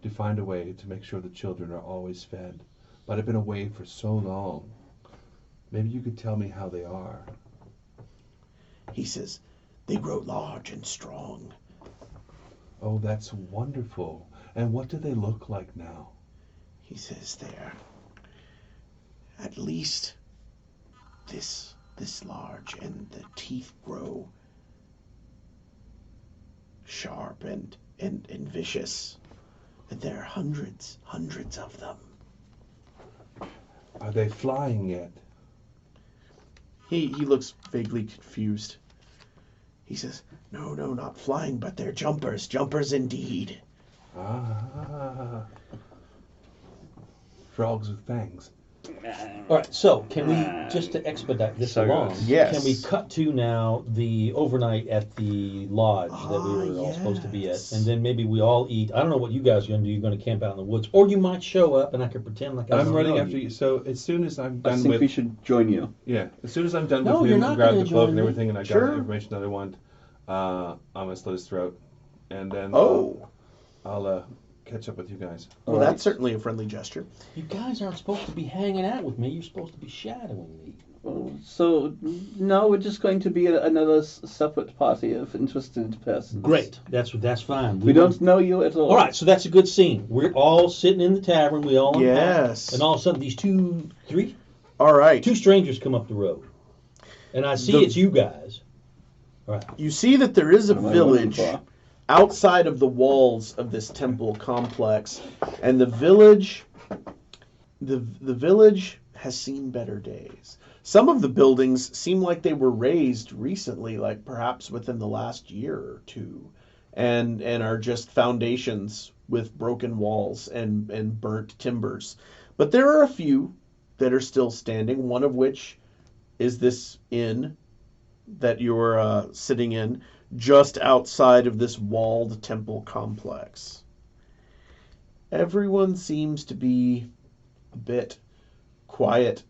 [SPEAKER 4] to find a way to make sure the children are always fed. But I've been away for so long. Maybe you could tell me how they are.
[SPEAKER 1] He says, they grow large and strong.
[SPEAKER 4] Oh, that's wonderful. And what do they look like now?
[SPEAKER 1] He says they're at least this large, and the teeth grow sharp and vicious. And there are hundreds of them.
[SPEAKER 4] Are they flying yet?
[SPEAKER 1] He looks vaguely confused. He says, no, not flying, but they're jumpers indeed.
[SPEAKER 4] Ah. Frogs with fangs.
[SPEAKER 2] All right, so can we, just to expedite this
[SPEAKER 3] So
[SPEAKER 2] along,
[SPEAKER 3] good.
[SPEAKER 1] Yes.
[SPEAKER 2] can we cut to now the overnight at the lodge that we were all supposed to be at?
[SPEAKER 1] yes.
[SPEAKER 2] And then maybe we all eat. I don't know what you guys are going to do. You're going to camp out in the woods. Or you might show up and I could pretend like I
[SPEAKER 4] I'm
[SPEAKER 2] don't
[SPEAKER 4] running
[SPEAKER 2] know
[SPEAKER 4] after you. So as soon as I'm
[SPEAKER 3] I
[SPEAKER 4] done
[SPEAKER 3] think
[SPEAKER 4] with
[SPEAKER 3] we should join you.
[SPEAKER 4] yeah, as soon as I'm done
[SPEAKER 2] No,
[SPEAKER 4] with
[SPEAKER 2] you're
[SPEAKER 4] him
[SPEAKER 2] not
[SPEAKER 4] and grab
[SPEAKER 2] gonna
[SPEAKER 4] the cloak
[SPEAKER 2] join
[SPEAKER 4] and
[SPEAKER 2] me.
[SPEAKER 4] everything, and I got
[SPEAKER 1] Sure.
[SPEAKER 4] the information that I want, I'm gonna slit his throat, and then
[SPEAKER 1] Oh.
[SPEAKER 4] I'll catch up with you guys.
[SPEAKER 1] Well,
[SPEAKER 3] All right.
[SPEAKER 1] that's certainly a friendly gesture.
[SPEAKER 2] You guys aren't supposed to be hanging out with me. You're supposed to be shadowing me.
[SPEAKER 3] So now we're just going to be another separate party of interested persons.
[SPEAKER 2] Great. That's fine.
[SPEAKER 3] We don't know you at all.
[SPEAKER 2] All right, so that's a good scene. We're all sitting in the tavern. We all unpack,
[SPEAKER 1] Yes.
[SPEAKER 2] and all of a sudden these two strangers come up the road, and I see it's you guys. All right.
[SPEAKER 1] You see that there is a
[SPEAKER 3] What am I looking
[SPEAKER 1] village
[SPEAKER 3] for?
[SPEAKER 1] outside of the walls of this temple complex, and the village has seen better days. Some of the buildings seem like they were raised recently, like perhaps within the last year or two, and are just foundations with broken walls and burnt timbers. But there are a few that are still standing, one of which is this inn that you're sitting in, just outside of this walled temple complex. Everyone seems to be a bit quiet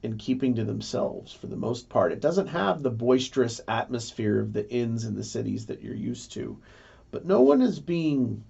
[SPEAKER 1] and keeping to themselves for the most part. It doesn't have the boisterous atmosphere of the inns in the cities that you're used to, but no one is being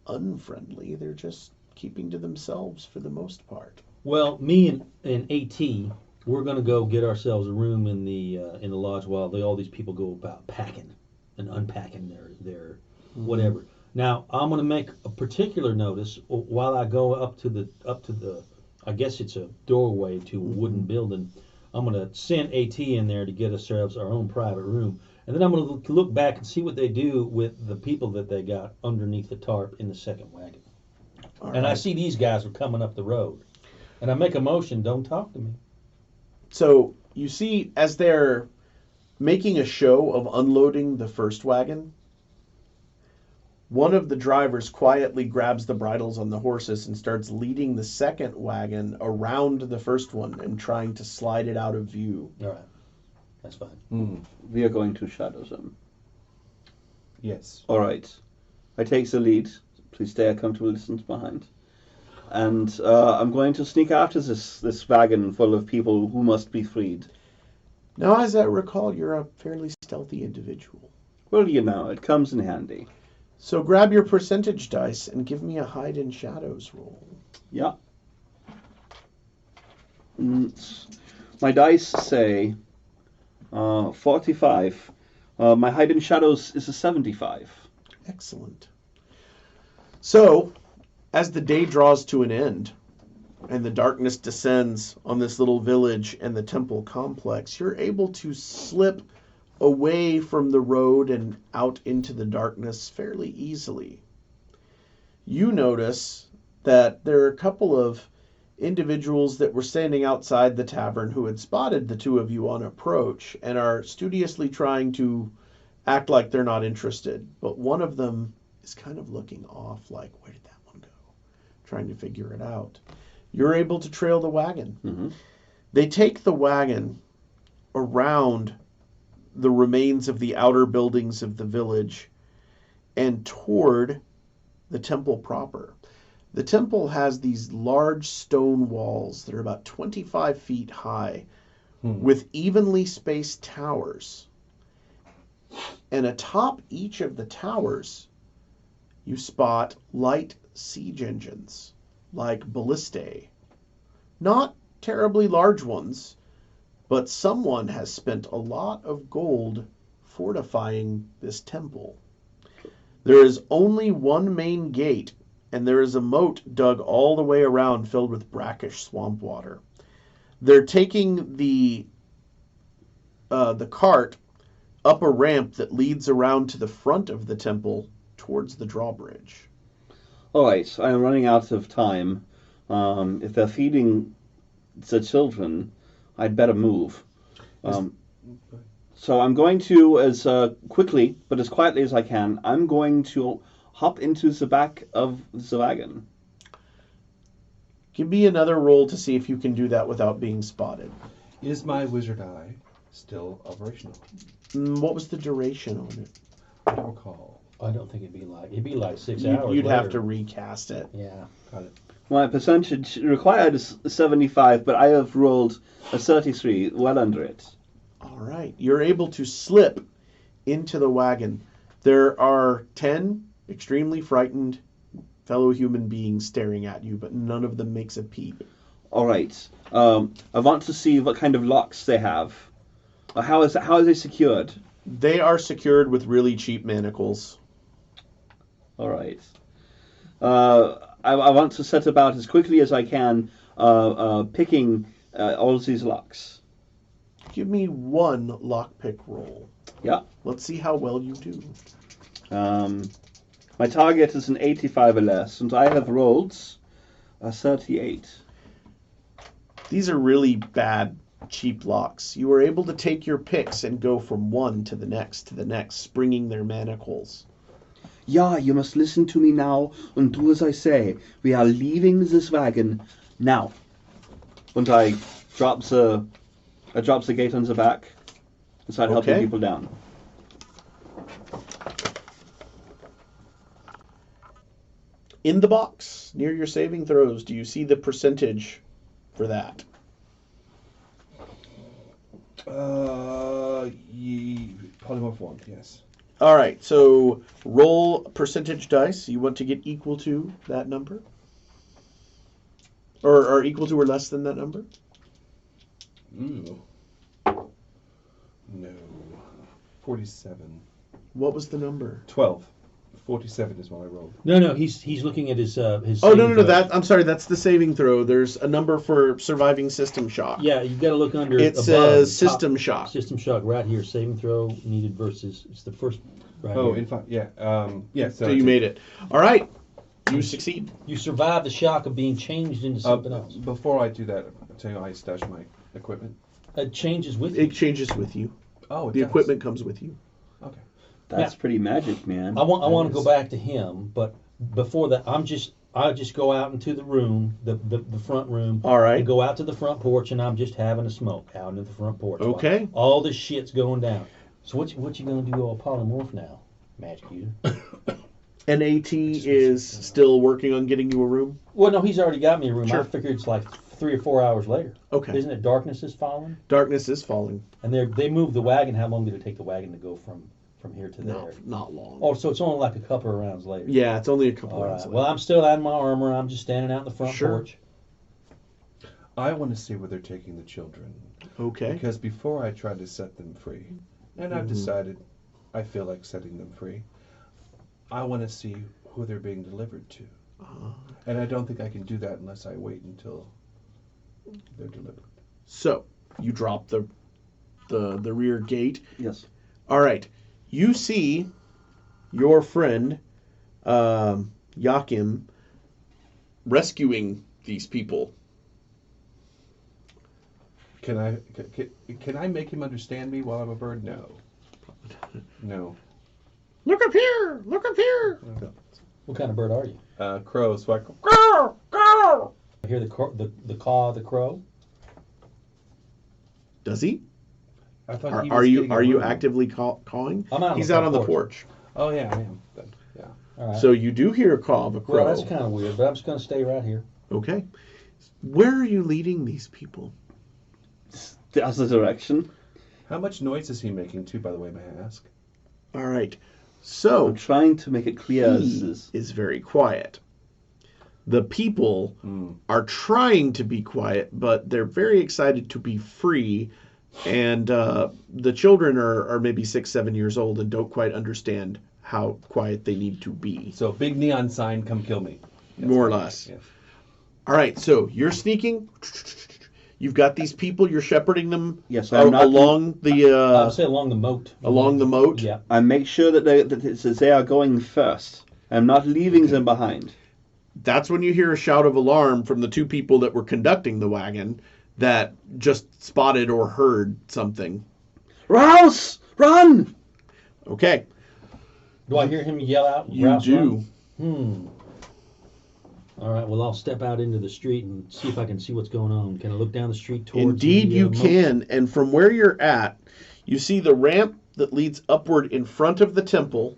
[SPEAKER 1] unfriendly. They're just keeping to themselves for the most part.
[SPEAKER 2] Well, me and AT, we're gonna go get ourselves a room in the lodge while all these people go about packing and unpacking their whatever. Now I'm gonna make a particular notice while I go up to the I guess it's a doorway to a wooden building. I'm gonna send AT in there to get ourselves our own private room, and then I'm gonna look back and see what they do with the people that they got underneath the tarp in the second wagon.
[SPEAKER 1] All
[SPEAKER 2] And I
[SPEAKER 1] right.
[SPEAKER 2] see these guys are coming up the road. And I make a motion, don't talk to me.
[SPEAKER 1] So you see, as they're making a show of unloading the first wagon, one of the drivers quietly grabs the bridles on the horses and starts leading the second wagon around the first one and trying to slide it out of view.
[SPEAKER 2] All right. That's fine.
[SPEAKER 3] We are going to shadow them.
[SPEAKER 4] Yes.
[SPEAKER 3] All right. I take the lead. Please stay a comfortable distance behind. And I'm going to sneak after this wagon full of people who must be freed.
[SPEAKER 1] Now, as I recall, you're a fairly stealthy individual.
[SPEAKER 3] Well, you know, it comes in handy.
[SPEAKER 1] So grab your percentage dice and give me a hide in shadows roll.
[SPEAKER 3] Yeah. My dice say 45. My hide in shadows is a 75.
[SPEAKER 1] Excellent. So, as the day draws to an end and the darkness descends on this little village and the temple complex, you're able to slip away from the road and out into the darkness fairly easily. You notice that there are a couple of individuals that were standing outside the tavern who had spotted the two of you on approach and are studiously trying to act like they're not interested. But one of them is kind of looking off, like, where did that one go? Trying to figure it out. You're able to trail the wagon.
[SPEAKER 3] Mm-hmm.
[SPEAKER 1] They take the wagon around the remains of the outer buildings of the village and toward the temple proper. The temple has these large stone walls that are about 25 feet high with evenly spaced towers. And atop each of the towers, you spot light siege engines, like ballistae. Not terribly large ones, but someone has spent a lot of gold fortifying this temple. There is only one main gate, and there is a moat dug all the way around filled with brackish swamp water. They're taking the cart up a ramp that leads around to the front of the temple towards the drawbridge.
[SPEAKER 3] All right, I am running out of time. If they're feeding the children, I'd better move. So I'm going to, as quickly but as quietly as I can, I'm going to hop into the back of the wagon.
[SPEAKER 1] Give me another roll to see if you can do that without being spotted.
[SPEAKER 4] Is my wizard eye still operational?
[SPEAKER 1] What was the duration on it?
[SPEAKER 4] I don't recall.
[SPEAKER 2] I don't think it'd be like 6 hours.
[SPEAKER 1] You'd have
[SPEAKER 2] later.
[SPEAKER 1] to recast it.
[SPEAKER 2] Yeah.
[SPEAKER 4] Got it.
[SPEAKER 3] My percentage required is 75, but I have rolled a 33, well under it.
[SPEAKER 1] All right. You're able to slip into the wagon. There are 10 extremely frightened fellow human beings staring at you, but none of them makes a peep.
[SPEAKER 3] All right. I want to see what kind of locks they have. How are they secured?
[SPEAKER 1] They are secured with really cheap manacles.
[SPEAKER 3] All right. I want to set about as quickly as I can picking all of these locks.
[SPEAKER 1] Give me one lockpick roll.
[SPEAKER 3] Yeah.
[SPEAKER 1] Let's see how well you do.
[SPEAKER 3] My target is an 85 or less, and I have rolled a 38.
[SPEAKER 1] These are really bad, cheap locks. You are able to take your picks and go from one to the next, springing their manacles.
[SPEAKER 3] Yeah, you must listen to me now and do as I say. We are leaving this wagon now. And I drop the gate on the back and start helping people down.
[SPEAKER 1] In the box, near your saving throws, do you see the percentage for that?
[SPEAKER 4] Polymorph 1, yes.
[SPEAKER 1] All right, so roll percentage dice. You want to get equal to that number? Or equal to or less than that number?
[SPEAKER 4] Ooh. No. 47.
[SPEAKER 1] What was the number?
[SPEAKER 4] 12. 47 is what I rolled.
[SPEAKER 2] No, he's looking at his.
[SPEAKER 1] Oh,
[SPEAKER 2] saving
[SPEAKER 1] no.
[SPEAKER 2] throw.
[SPEAKER 1] I'm sorry. That's the saving throw. There's a number for surviving system shock.
[SPEAKER 2] Yeah, you got to look under.
[SPEAKER 1] It
[SPEAKER 2] above,
[SPEAKER 1] says
[SPEAKER 2] top,
[SPEAKER 1] system shock.
[SPEAKER 2] System shock right here. Saving throw needed versus. It's the first. Right
[SPEAKER 4] Oh,
[SPEAKER 2] here.
[SPEAKER 4] in fact, yeah. Yeah.
[SPEAKER 1] So you made it. All right. You succeed.
[SPEAKER 2] You survive the shock of being changed into something else.
[SPEAKER 4] Before I do that, I'll tell you I stash my equipment.
[SPEAKER 2] It changes with
[SPEAKER 1] It
[SPEAKER 2] you.
[SPEAKER 1] changes with you.
[SPEAKER 4] Oh, it
[SPEAKER 1] The
[SPEAKER 4] does.
[SPEAKER 1] equipment comes with you.
[SPEAKER 4] Okay.
[SPEAKER 3] That's pretty magic, man.
[SPEAKER 2] I want to
[SPEAKER 4] is.
[SPEAKER 2] go back to him, but before that, I just go out into the room, the front room.
[SPEAKER 1] All right.
[SPEAKER 2] And go out to the front porch, and I'm just having a smoke out into the front porch. while
[SPEAKER 1] Okay.
[SPEAKER 2] all this shit's going down. So what you gonna do all polymorph now, Magic User?
[SPEAKER 1] And AT is still working on getting you a room?
[SPEAKER 2] Well, no, he's already got me a room.
[SPEAKER 1] Sure.
[SPEAKER 2] I figured it's like 3 or 4 hours later.
[SPEAKER 1] Okay.
[SPEAKER 2] Isn't it darkness is falling?
[SPEAKER 1] Darkness is falling.
[SPEAKER 2] And they moved the wagon. How long did it take the wagon to go from here to there?
[SPEAKER 1] Not long.
[SPEAKER 2] Oh, so it's only like a couple of rounds later.
[SPEAKER 1] Yeah, it's only a couple
[SPEAKER 2] All
[SPEAKER 1] rounds.
[SPEAKER 2] right. Well, I'm still out in my armor. I'm just standing out in the front
[SPEAKER 1] Sure.
[SPEAKER 2] porch.
[SPEAKER 4] I want to see where they're taking the children.
[SPEAKER 1] Okay.
[SPEAKER 4] Because before I tried to set them free, and I've decided I feel like setting them free, I want to see who they're being delivered to. And I don't think I can do that unless I wait until they're delivered.
[SPEAKER 1] So, you drop the rear gate.
[SPEAKER 3] Yes.
[SPEAKER 1] All right. You see your friend Yakim rescuing these people.
[SPEAKER 4] Can I make him understand me while I'm a bird? No. No.
[SPEAKER 1] Look up here! Look up here!
[SPEAKER 2] What kind of bird are you?
[SPEAKER 4] Crow, so I
[SPEAKER 2] I hear the caw of the crow.
[SPEAKER 1] Does he?
[SPEAKER 4] I thought he was
[SPEAKER 1] Are you
[SPEAKER 4] getting a room.
[SPEAKER 1] actively cawing?
[SPEAKER 2] I'm out on
[SPEAKER 1] He's
[SPEAKER 2] the
[SPEAKER 1] out
[SPEAKER 2] front
[SPEAKER 1] on the
[SPEAKER 2] porch.
[SPEAKER 1] porch.
[SPEAKER 4] Oh yeah, I am. Then, yeah.
[SPEAKER 2] All right.
[SPEAKER 1] So you do hear a caw of a crow.
[SPEAKER 2] Well, that's kind of weird, but I'm just gonna stay right here.
[SPEAKER 1] Okay. Where are you leading these people?
[SPEAKER 3] The other direction.
[SPEAKER 4] How much noise is he making too, by the way, may I ask?
[SPEAKER 1] All right. So
[SPEAKER 3] I'm trying to make it clear. This
[SPEAKER 1] he
[SPEAKER 3] is
[SPEAKER 1] is very quiet. The people are trying to be quiet, but they're very excited to be free. And the children are maybe 6, 7 years old and don't quite understand how quiet they need to be.
[SPEAKER 4] So big neon sign, come kill me. Yes,
[SPEAKER 1] More or
[SPEAKER 4] right.
[SPEAKER 1] less.
[SPEAKER 4] Yes.
[SPEAKER 1] All right, so you're sneaking. You've got these people. You're shepherding them
[SPEAKER 3] Yes, I'm not
[SPEAKER 1] along the
[SPEAKER 2] I'll say along the moat.
[SPEAKER 1] along the moat.
[SPEAKER 2] Yeah.
[SPEAKER 3] I make sure that they are going first. I'm not leaving them behind.
[SPEAKER 1] That's when you hear a shout of alarm from the two people that were conducting the wagon that just spotted or heard something.
[SPEAKER 3] Rouse! Run!
[SPEAKER 1] Okay,
[SPEAKER 2] Do I hear him yell out?
[SPEAKER 1] you
[SPEAKER 2] "Rouse,
[SPEAKER 1] do.
[SPEAKER 2] run"? All right. Well, I'll step out into the street and see if I can see what's going on. Can I look down the street towards?
[SPEAKER 1] Indeed,
[SPEAKER 2] the,
[SPEAKER 1] you
[SPEAKER 2] moat?
[SPEAKER 1] can. And from where you're at, you see the ramp that leads upward in front of the temple,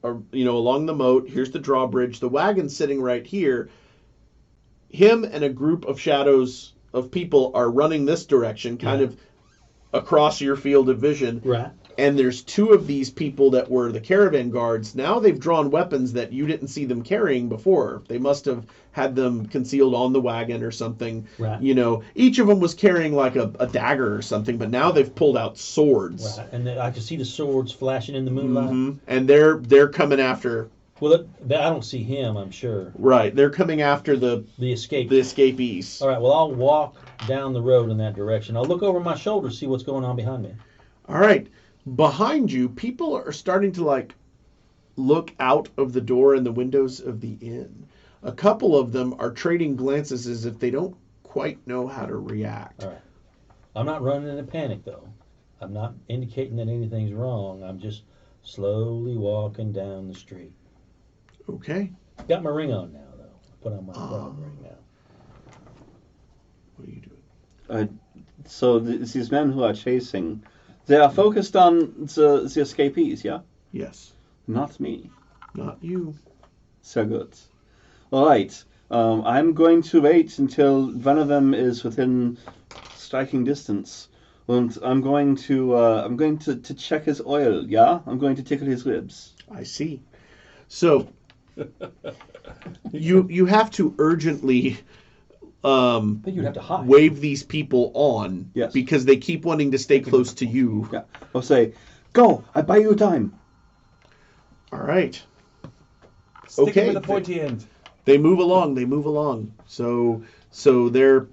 [SPEAKER 1] or along the moat. Here's the drawbridge. The wagon's sitting right here. Him and a group of shadows of people are running this direction, kind of across your field of vision.
[SPEAKER 2] Right.
[SPEAKER 1] And there's two of these people that were the caravan guards. Now they've drawn weapons that you didn't see them carrying before. They must have had them concealed on the wagon or something.
[SPEAKER 2] Right.
[SPEAKER 1] Each of them was carrying like a dagger or something, but now they've pulled out swords.
[SPEAKER 2] Right. And I can see the swords flashing in the moonlight.
[SPEAKER 1] And they're coming after.
[SPEAKER 2] Well, I don't see him. I'm sure.
[SPEAKER 1] Right, they're coming after the
[SPEAKER 2] escape.
[SPEAKER 1] escapees.
[SPEAKER 2] All right. Well, I'll walk down the road in that direction. I'll look over my shoulder, see what's going on behind me.
[SPEAKER 1] All right. Behind you, people are starting to look out of the door and the windows of the inn. A couple of them are trading glances as if they don't quite know how to react.
[SPEAKER 2] All right. I'm not running in a panic, though. I'm not indicating that anything's wrong. I'm just slowly walking down the street.
[SPEAKER 1] Okay.
[SPEAKER 2] Got my ring on now, though. I put on my frog ring now.
[SPEAKER 1] What are you doing?
[SPEAKER 3] So these men who are chasing, they are focused on the escapees, yeah?
[SPEAKER 1] Yes.
[SPEAKER 3] Not me.
[SPEAKER 1] Not you.
[SPEAKER 3] So good. All right. I'm going to wait until one of them is within striking distance, and I'm going to check his oil. Yeah, I'm going to tickle his ribs.
[SPEAKER 1] I see. So you have to urgently
[SPEAKER 2] But you'd have to hide.
[SPEAKER 1] wave these people on.
[SPEAKER 3] Yes.
[SPEAKER 1] Because they keep wanting to stay close to you.
[SPEAKER 3] Yeah. I'll say, go. I buy you time.
[SPEAKER 1] All right.
[SPEAKER 4] Stick
[SPEAKER 1] Okay.
[SPEAKER 4] it with the pointy end.
[SPEAKER 1] They move along. They move along. So they're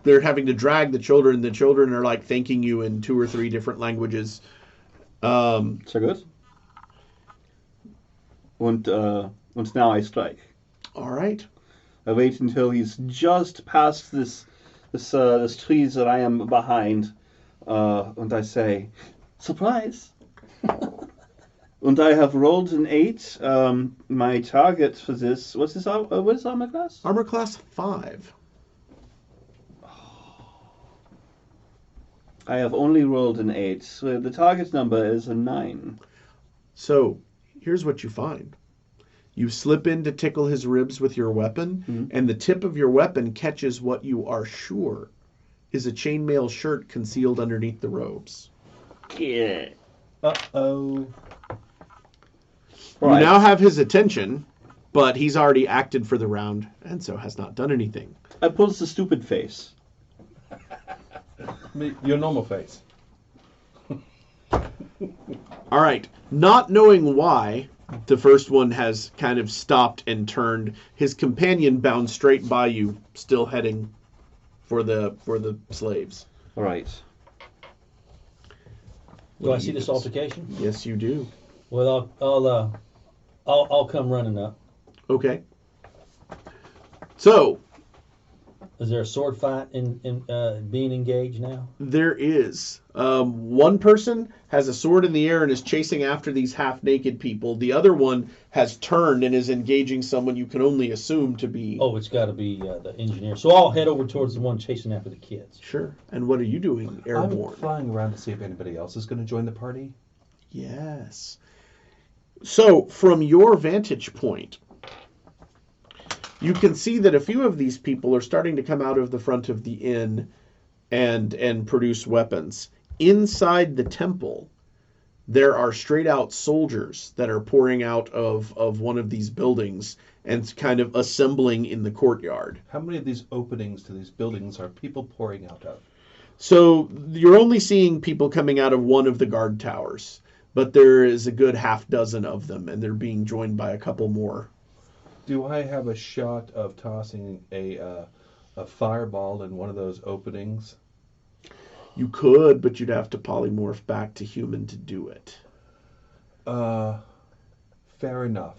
[SPEAKER 1] having to drag the children. The children are thanking you in 2 or 3 different languages.
[SPEAKER 3] So good. And now I strike.
[SPEAKER 1] All right.
[SPEAKER 3] I wait until he's just past this this trees that I am behind, and I say, surprise. And I have rolled an 8. My target for this, what is armor class?
[SPEAKER 1] Armor class 5.
[SPEAKER 3] I have only rolled an 8. So the target number is a 9.
[SPEAKER 1] So, here's what you find. You slip in to tickle his ribs with your weapon, and the tip of your weapon catches what you are sure is a chainmail shirt concealed underneath the robes.
[SPEAKER 3] Yeah.
[SPEAKER 2] Uh-oh.
[SPEAKER 1] You now have his attention, but he's already acted for the round, and so has not done anything.
[SPEAKER 3] I pulls the stupid face.
[SPEAKER 4] Your normal face.
[SPEAKER 1] All right. Not knowing why, the first one has kind of stopped and turned. His companion bound straight by you, still heading for the slaves.
[SPEAKER 3] All right.
[SPEAKER 2] Do I see this altercation?
[SPEAKER 1] Yes, you do.
[SPEAKER 2] Well, I'll come running up.
[SPEAKER 1] Okay. So,
[SPEAKER 2] Is there a sword fight in being engaged now?
[SPEAKER 1] there is. One person has a sword in the air and is chasing after these half-naked people. The other one has turned and is engaging someone you can only assume to be...
[SPEAKER 2] Oh, it's got to be the engineer. So I'll head over towards the one chasing after the kids.
[SPEAKER 1] Sure. And what are you doing, Airborne?
[SPEAKER 4] I'm flying around to see if anybody else is going to join the party.
[SPEAKER 1] Yes. So, from your vantage point, you can see that a few of these people are starting to come out of the front of the inn and produce weapons. Inside the temple, there are straight out soldiers that are pouring out of one of these buildings and kind of assembling in the courtyard.
[SPEAKER 4] How many of these openings to these buildings are people pouring out of?
[SPEAKER 1] So you're only seeing people coming out of one of the guard towers, but there is a good half dozen of them, and they're being joined by a couple more.
[SPEAKER 4] Do I have a shot of tossing a fireball in one of those openings?
[SPEAKER 1] You could, but you'd have to polymorph back to human to do it.
[SPEAKER 4] Fair enough.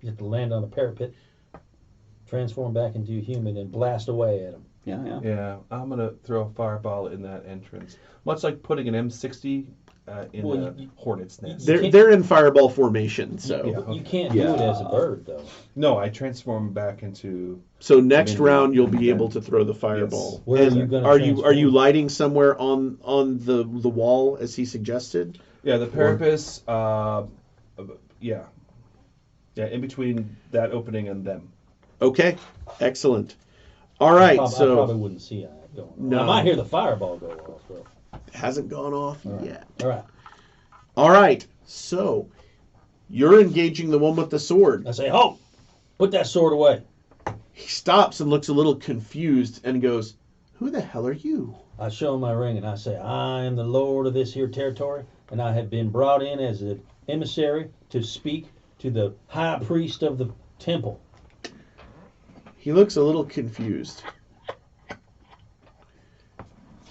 [SPEAKER 2] You have to land on a parapet, transform back into a human, and blast away at them.
[SPEAKER 3] Yeah.
[SPEAKER 4] Yeah, I'm going to throw a fireball in that entrance. Much like putting an M60 in a hornet's nest.
[SPEAKER 1] They're in fireball formation, so...
[SPEAKER 2] You can't do it as a bird, though.
[SPEAKER 4] No, I transform back into...
[SPEAKER 1] So next round you'll be able to throw the fireball.
[SPEAKER 4] Yes.
[SPEAKER 2] Where are you going to
[SPEAKER 1] are you lighting somewhere on the wall as he suggested?
[SPEAKER 4] Yeah, the parapets, yeah, in between that opening and them.
[SPEAKER 1] Okay, excellent. All right,
[SPEAKER 2] I
[SPEAKER 1] so...
[SPEAKER 2] probably wouldn't see that going on.
[SPEAKER 1] No.
[SPEAKER 2] I might hear the fireball go off, though.
[SPEAKER 1] Hasn't gone off yet.
[SPEAKER 2] All right.
[SPEAKER 1] All right, so you're engaging the one with the sword.
[SPEAKER 2] I say, "Halt! Put that sword away."
[SPEAKER 1] He stops and looks a little confused and goes, "Who the hell are you?"
[SPEAKER 2] I show him my ring and I say, "I am the lord of this here territory, and I have been brought in as an emissary to speak to the high priest of the temple."
[SPEAKER 1] He looks a little confused.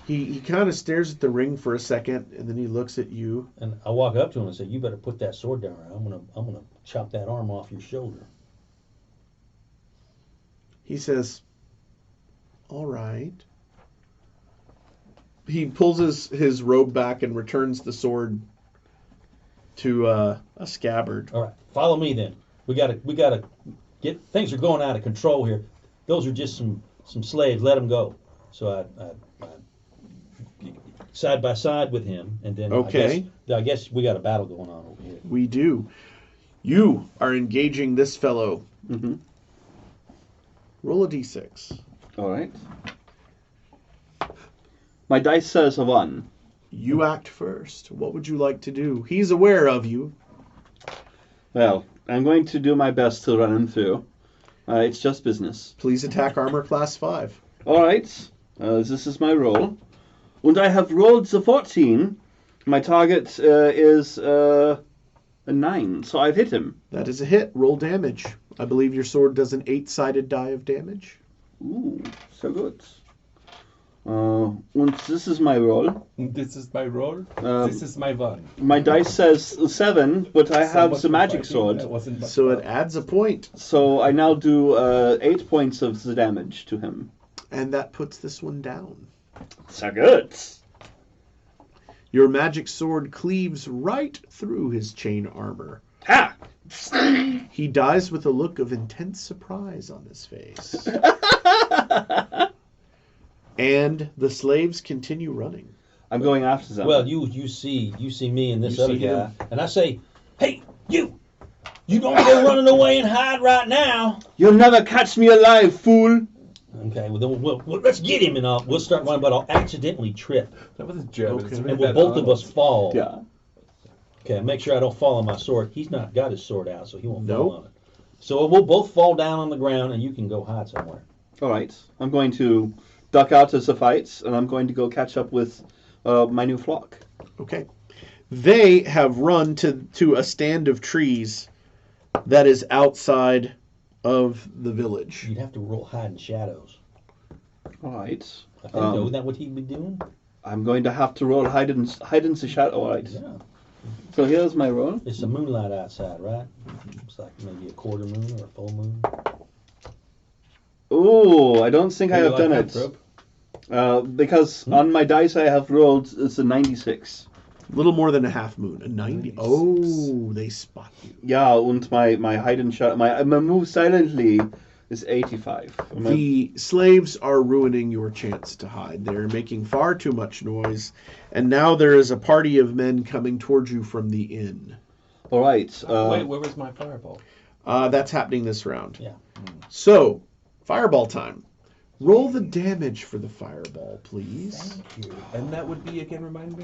[SPEAKER 1] He kind of stares at the ring for a second, and then he looks at you.
[SPEAKER 2] And I walk up to him and say, "You better put that sword down. I'm gonna chop that arm off your shoulder."
[SPEAKER 1] He says, "All right." He pulls his robe back and returns the sword to a scabbard.
[SPEAKER 2] All right, follow me then. We gotta get things are going out of control here. Those are just some slaves. Let them go. So I side by side with him, and then
[SPEAKER 1] Okay.
[SPEAKER 2] I guess we got a battle going on over here.
[SPEAKER 1] We do. You are engaging this fellow.
[SPEAKER 3] Mm-hmm.
[SPEAKER 1] Roll a d6.
[SPEAKER 3] All right. My dice says a 1.
[SPEAKER 1] You act first. What would you like to do? He's aware of you.
[SPEAKER 3] Well, I'm going to do my best to run him through. It's just business.
[SPEAKER 1] Please attack armor class 5.
[SPEAKER 3] All right. This is my roll. And I have rolled the 14. My target is a 9, so I've hit him.
[SPEAKER 1] That is a hit. Roll damage. I believe your sword does an 8-sided die of damage.
[SPEAKER 3] Ooh, so good. And this is my roll.
[SPEAKER 4] This is my roll. This is my one.
[SPEAKER 3] My dice says 7, but I have the magic sword.
[SPEAKER 1] So it adds a point.
[SPEAKER 3] So I now do 8 points of the damage to him.
[SPEAKER 1] And that puts this one down.
[SPEAKER 3] So good.
[SPEAKER 1] Your magic sword cleaves right through his chain armor.
[SPEAKER 3] Ha!
[SPEAKER 1] He dies with a look of intense surprise on his face. And the slaves continue running.
[SPEAKER 3] I'm going after them.
[SPEAKER 2] Well, you see me and this
[SPEAKER 1] You
[SPEAKER 2] other
[SPEAKER 1] see
[SPEAKER 2] guy,
[SPEAKER 1] him.
[SPEAKER 2] and I say, "Hey, you don't go running away and hide right now."
[SPEAKER 3] You'll never catch me alive, fool.
[SPEAKER 2] Okay, well then we'll let's get him, and we'll start running, but I'll accidentally trip,
[SPEAKER 4] That was German.
[SPEAKER 1] Okay.
[SPEAKER 4] It's really
[SPEAKER 2] and we'll
[SPEAKER 4] bad
[SPEAKER 2] both of
[SPEAKER 4] Arnold.
[SPEAKER 2] us fall.
[SPEAKER 3] Yeah.
[SPEAKER 2] Okay, make sure I don't fall on my sword. He's not got his sword out, so he won't fall
[SPEAKER 1] Nope.
[SPEAKER 2] on it. So we'll both fall down on the ground, and you can go hide somewhere.
[SPEAKER 3] All right. I'm going to duck out as a fight, and I'm going to go catch up with my new flock.
[SPEAKER 1] Okay. They have run to a stand of trees that is outside of the village.
[SPEAKER 2] You'd have to roll hide in shadows.
[SPEAKER 3] All right.
[SPEAKER 2] I think, though, isn't that what he'd be doing?
[SPEAKER 3] I'm going to have to roll hide in the shadow. All right.
[SPEAKER 2] Yeah.
[SPEAKER 3] So here's my roll.
[SPEAKER 2] It's a moonlight outside, right? It's like maybe a quarter moon or a full moon.
[SPEAKER 3] Oh, I don't think I have
[SPEAKER 2] Maybe
[SPEAKER 3] done
[SPEAKER 2] like
[SPEAKER 3] it.
[SPEAKER 2] that,
[SPEAKER 3] Because on my dice I have rolled, it's a 96.
[SPEAKER 1] A little more than a half moon. A 90. Oh, they spot you.
[SPEAKER 3] Yeah, and my hide and shadow, my move silently is 85.
[SPEAKER 1] The slaves are ruining your chance to hide. They're making far too much noise. And now there is a party of men coming towards you from the inn.
[SPEAKER 3] All right.
[SPEAKER 4] Wait, where was my fireball?
[SPEAKER 1] That's happening this round.
[SPEAKER 2] Yeah.
[SPEAKER 1] So, fireball time. Roll the damage for the fireball, please.
[SPEAKER 4] And that would be, again, remind me?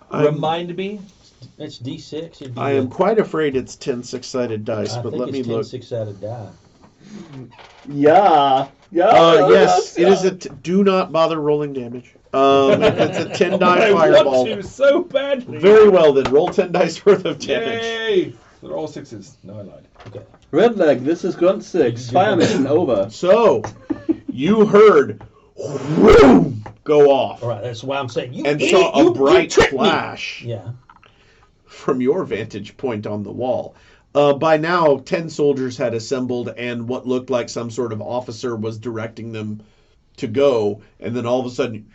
[SPEAKER 1] I'm-
[SPEAKER 2] It's D6. It'd be
[SPEAKER 1] I am quite afraid it's 10 six-sided dice,
[SPEAKER 2] I
[SPEAKER 1] but
[SPEAKER 2] think
[SPEAKER 1] let me
[SPEAKER 2] it's 10
[SPEAKER 1] look.
[SPEAKER 2] six-sided die.
[SPEAKER 3] Yeah.
[SPEAKER 1] Yes, it is a. Do not bother rolling damage. It's a 10 die
[SPEAKER 4] I want
[SPEAKER 1] fireball.
[SPEAKER 4] to so badly.
[SPEAKER 1] Very well then. Roll 10 dice worth of damage.
[SPEAKER 4] Yay! They're all sixes. No, I lied.
[SPEAKER 2] Okay.
[SPEAKER 3] Red leg, this is Grunt 6. Fire mission over.
[SPEAKER 1] So, you heard whoom go off
[SPEAKER 2] All right. That's why I'm saying you
[SPEAKER 1] and
[SPEAKER 2] idiot,
[SPEAKER 1] saw a
[SPEAKER 2] you
[SPEAKER 1] bright
[SPEAKER 2] tricked me.
[SPEAKER 1] flash
[SPEAKER 2] Yeah.
[SPEAKER 1] from your vantage point on the wall. By now, 10 soldiers had assembled, and what looked like some sort of officer was directing them to go, and then all of a sudden,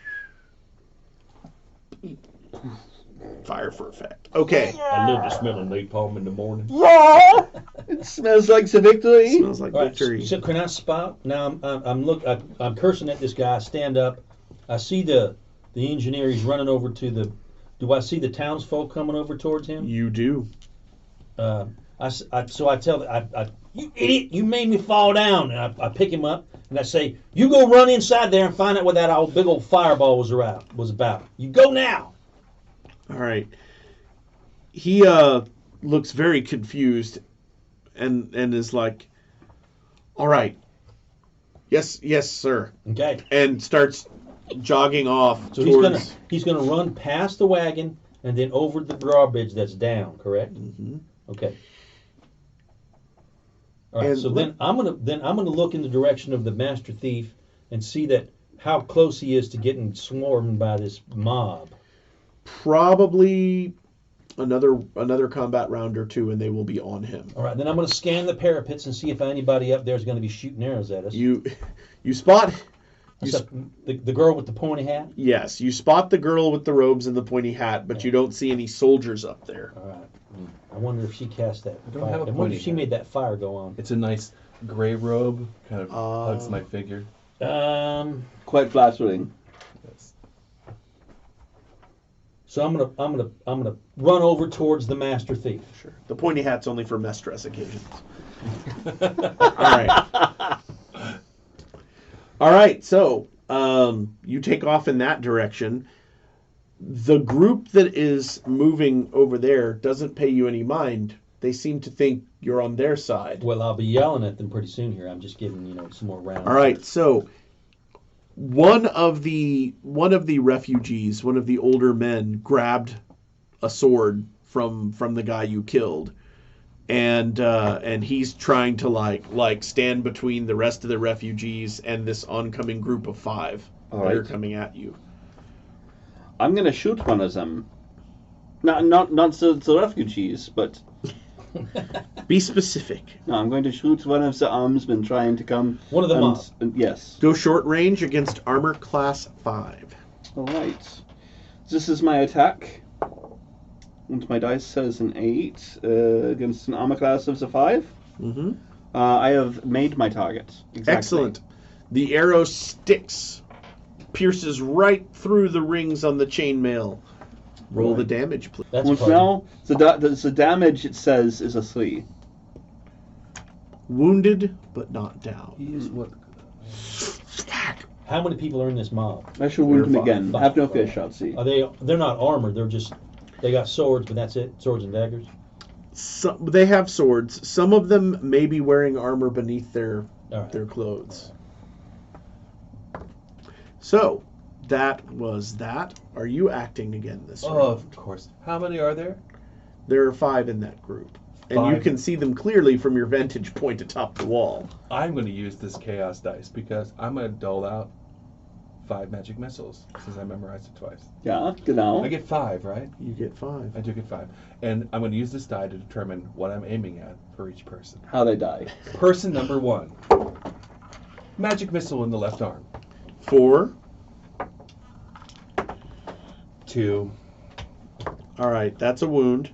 [SPEAKER 1] fire for effect. Okay.
[SPEAKER 2] I love the smell of napalm in the morning.
[SPEAKER 3] Yeah! It smells like the victory.
[SPEAKER 1] Smells like
[SPEAKER 2] All right,
[SPEAKER 1] victory.
[SPEAKER 2] so can I spot? Now I'm cursing at this guy. I stand up. I see the engineer. He's running over to the. Do I see the townsfolk coming over towards him?
[SPEAKER 1] You do.
[SPEAKER 2] So I tell you idiot, you made me fall down, and I pick him up and I say, you go run inside there and find out what that big old fireball was about. You go now.
[SPEAKER 1] All right. He looks very confused and is like, all right. Yes, sir.
[SPEAKER 2] Okay.
[SPEAKER 1] And starts jogging off
[SPEAKER 2] So
[SPEAKER 1] towards...
[SPEAKER 2] he's gonna run past the wagon and then over the drawbridge that's down. Correct.
[SPEAKER 1] Mhm.
[SPEAKER 2] Okay. All right.
[SPEAKER 1] And
[SPEAKER 2] So then I'm gonna look in the direction of the master thief and see that how close he is to getting swarmed by this mob.
[SPEAKER 1] Probably another combat round or two, and they will be on him.
[SPEAKER 2] All right. Then I'm gonna scan the parapets and see if anybody up there is gonna be shooting arrows at us.
[SPEAKER 1] You spot...
[SPEAKER 2] Except the girl with the pointy hat.
[SPEAKER 1] Yes, you spot the girl with the robes and the pointy hat, but you don't see any soldiers up there.
[SPEAKER 2] All right. I wonder if she cast that.
[SPEAKER 4] I don't
[SPEAKER 2] fire.
[SPEAKER 4] have a
[SPEAKER 2] I wonder
[SPEAKER 4] pointy
[SPEAKER 2] if she
[SPEAKER 4] hat.
[SPEAKER 2] made that fire go on.
[SPEAKER 4] It's a nice gray robe, kind of hugs my figure.
[SPEAKER 3] Quite flattering.
[SPEAKER 4] Yes.
[SPEAKER 2] So I'm gonna run over towards the master thief.
[SPEAKER 1] Sure. The pointy hat's only for mess dress occasions. All right. All right, so you take off in that direction. The group that is moving over there doesn't pay you any mind. They seem to think you're on their side.
[SPEAKER 2] Well, I'll be yelling at them pretty soon here. I'm just giving some more rounds.
[SPEAKER 1] All right, so one of the refugees, one of the older men, grabbed a sword from the guy you killed, and he's trying to like stand between the rest of the refugees and this oncoming group of 5 that are
[SPEAKER 3] right.
[SPEAKER 1] coming at you.
[SPEAKER 3] I'm gonna shoot one of them. Not the refugees, but
[SPEAKER 1] Be specific.
[SPEAKER 3] No, I'm going to shoot one of the armsmen trying to come.
[SPEAKER 2] One of the mob.
[SPEAKER 3] Yes.
[SPEAKER 1] Go short range against armor class 5.
[SPEAKER 3] All right. This is my attack. And my dice says an 8 against an armor class of the 5.
[SPEAKER 1] Mm-hmm.
[SPEAKER 3] I have made my target. Exactly.
[SPEAKER 1] Excellent. The arrow sticks, pierces right through the rings on the chainmail. Roll the damage, please.
[SPEAKER 2] That's
[SPEAKER 3] Once now, the damage it says is a 3.
[SPEAKER 1] Wounded, but not down.
[SPEAKER 4] He is what?
[SPEAKER 2] How many people are in this mob?
[SPEAKER 3] I shall wound him
[SPEAKER 1] Five.
[SPEAKER 3] again. Have no fear, Shotzi.
[SPEAKER 2] They're not armored. They got swords, but that's it. Swords and daggers.
[SPEAKER 1] They have swords. Some of them may be wearing armor beneath their clothes. So, that was that. Are you acting again this round?
[SPEAKER 4] Of course. How many are there?
[SPEAKER 1] There are 5 in that group. And you
[SPEAKER 4] 5.
[SPEAKER 1] can see them clearly from your vantage point atop the wall.
[SPEAKER 4] I'm going to use this chaos dice because I'm going to dole out 5 magic missiles since I memorized it twice.
[SPEAKER 3] Yeah, genau.
[SPEAKER 4] I get 5, right?
[SPEAKER 1] You get 5.
[SPEAKER 4] I do get 5. And I'm going to use this die to determine what I'm aiming at for each person.
[SPEAKER 3] How they die.
[SPEAKER 4] Person number 1. Magic missile in the left arm.
[SPEAKER 1] 4.
[SPEAKER 4] 2.
[SPEAKER 1] All right, that's a wound.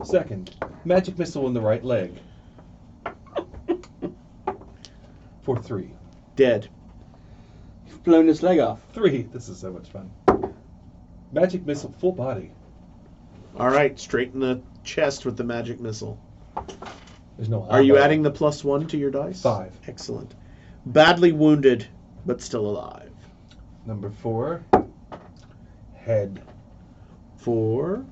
[SPEAKER 4] Second, magic missile in the right leg. For 3.
[SPEAKER 1] Dead.
[SPEAKER 3] You've blown his leg off.
[SPEAKER 4] 3. This is so much fun. Magic missile full body.
[SPEAKER 1] All right, straight in the chest with the magic missile.
[SPEAKER 2] There's no.
[SPEAKER 1] Are you adding the +1 to your dice?
[SPEAKER 4] 5.
[SPEAKER 1] Excellent. Badly wounded, but still alive.
[SPEAKER 4] Number 4. Head.
[SPEAKER 1] 4.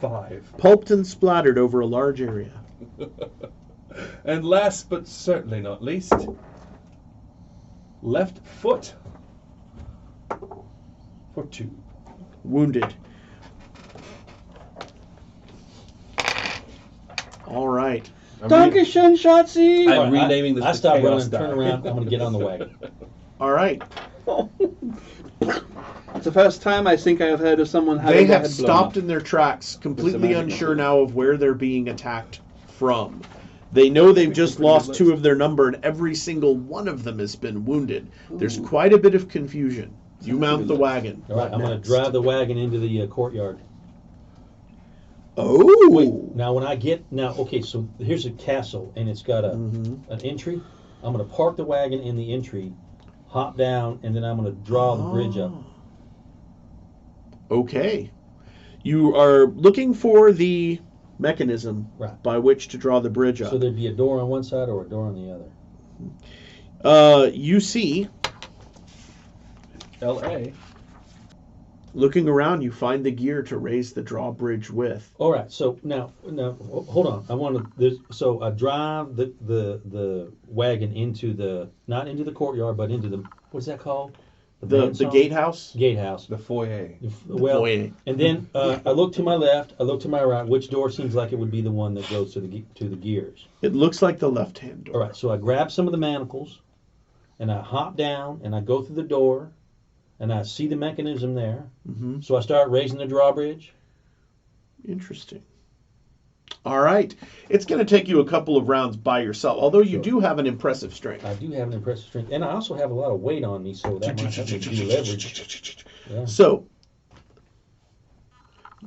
[SPEAKER 4] 5.
[SPEAKER 1] Pulped and splattered over a large area.
[SPEAKER 4] And last but certainly not least, left foot for 2.
[SPEAKER 1] Wounded. All right.
[SPEAKER 3] Dankeschön, Shotzi!
[SPEAKER 4] I'm renaming this
[SPEAKER 2] I
[SPEAKER 4] to
[SPEAKER 2] stop
[SPEAKER 4] Chaos
[SPEAKER 2] running,
[SPEAKER 4] Die.
[SPEAKER 2] turn around. I'm going to get on the wagon.
[SPEAKER 1] All right.
[SPEAKER 3] It's the first time I think I have heard of someone having
[SPEAKER 1] They
[SPEAKER 3] their
[SPEAKER 1] have
[SPEAKER 3] head blown
[SPEAKER 1] stopped
[SPEAKER 3] off.
[SPEAKER 1] in their tracks, completely
[SPEAKER 4] magic
[SPEAKER 1] unsure
[SPEAKER 4] missile.
[SPEAKER 1] now of where they're being attacked from. They know they've just
[SPEAKER 4] pretty
[SPEAKER 1] lost
[SPEAKER 4] good
[SPEAKER 1] 2
[SPEAKER 4] list.
[SPEAKER 1] of their number, and every single one of them has been wounded. There's quite a bit of confusion. You mount the wagon.
[SPEAKER 2] All right,
[SPEAKER 1] What
[SPEAKER 2] I'm going to
[SPEAKER 1] next?
[SPEAKER 2] drive the wagon into the courtyard.
[SPEAKER 1] Oh!
[SPEAKER 2] Wait, now when I get okay, so here's a castle and it's got an entry. I'm going to park the wagon in the entry, hop down, and then I'm going to draw the bridge up.
[SPEAKER 1] Okay. You are looking for the mechanism
[SPEAKER 2] Right.
[SPEAKER 1] by which to draw the bridge up.
[SPEAKER 2] So there'd be a door on one side or a door on the other.
[SPEAKER 1] You see,
[SPEAKER 4] L.A.
[SPEAKER 1] looking around, you find the gear to raise the drawbridge with.
[SPEAKER 2] All right. So now hold on. I want to. So I drive the wagon into not into the courtyard, but into the what's that called?
[SPEAKER 1] The gatehouse?
[SPEAKER 2] Gatehouse.
[SPEAKER 4] The foyer.
[SPEAKER 2] Well,
[SPEAKER 1] foyer.
[SPEAKER 2] and then I look to my left. I look to my right. Which door seems like it would be the one that goes to the gears?
[SPEAKER 1] It looks like the left-hand door.
[SPEAKER 2] All right. So I grab some of the manacles, and I hop down, and I go through the door, and I see the mechanism there.
[SPEAKER 1] Mm-hmm.
[SPEAKER 2] So I start raising the drawbridge.
[SPEAKER 1] Interesting. All right. It's going to take you a couple of rounds by yourself, although you
[SPEAKER 2] Sure.
[SPEAKER 1] do have an impressive strength.
[SPEAKER 2] I do have an impressive strength, and I also have a lot of weight on me, so that might help me deleverage. Yeah.
[SPEAKER 1] So,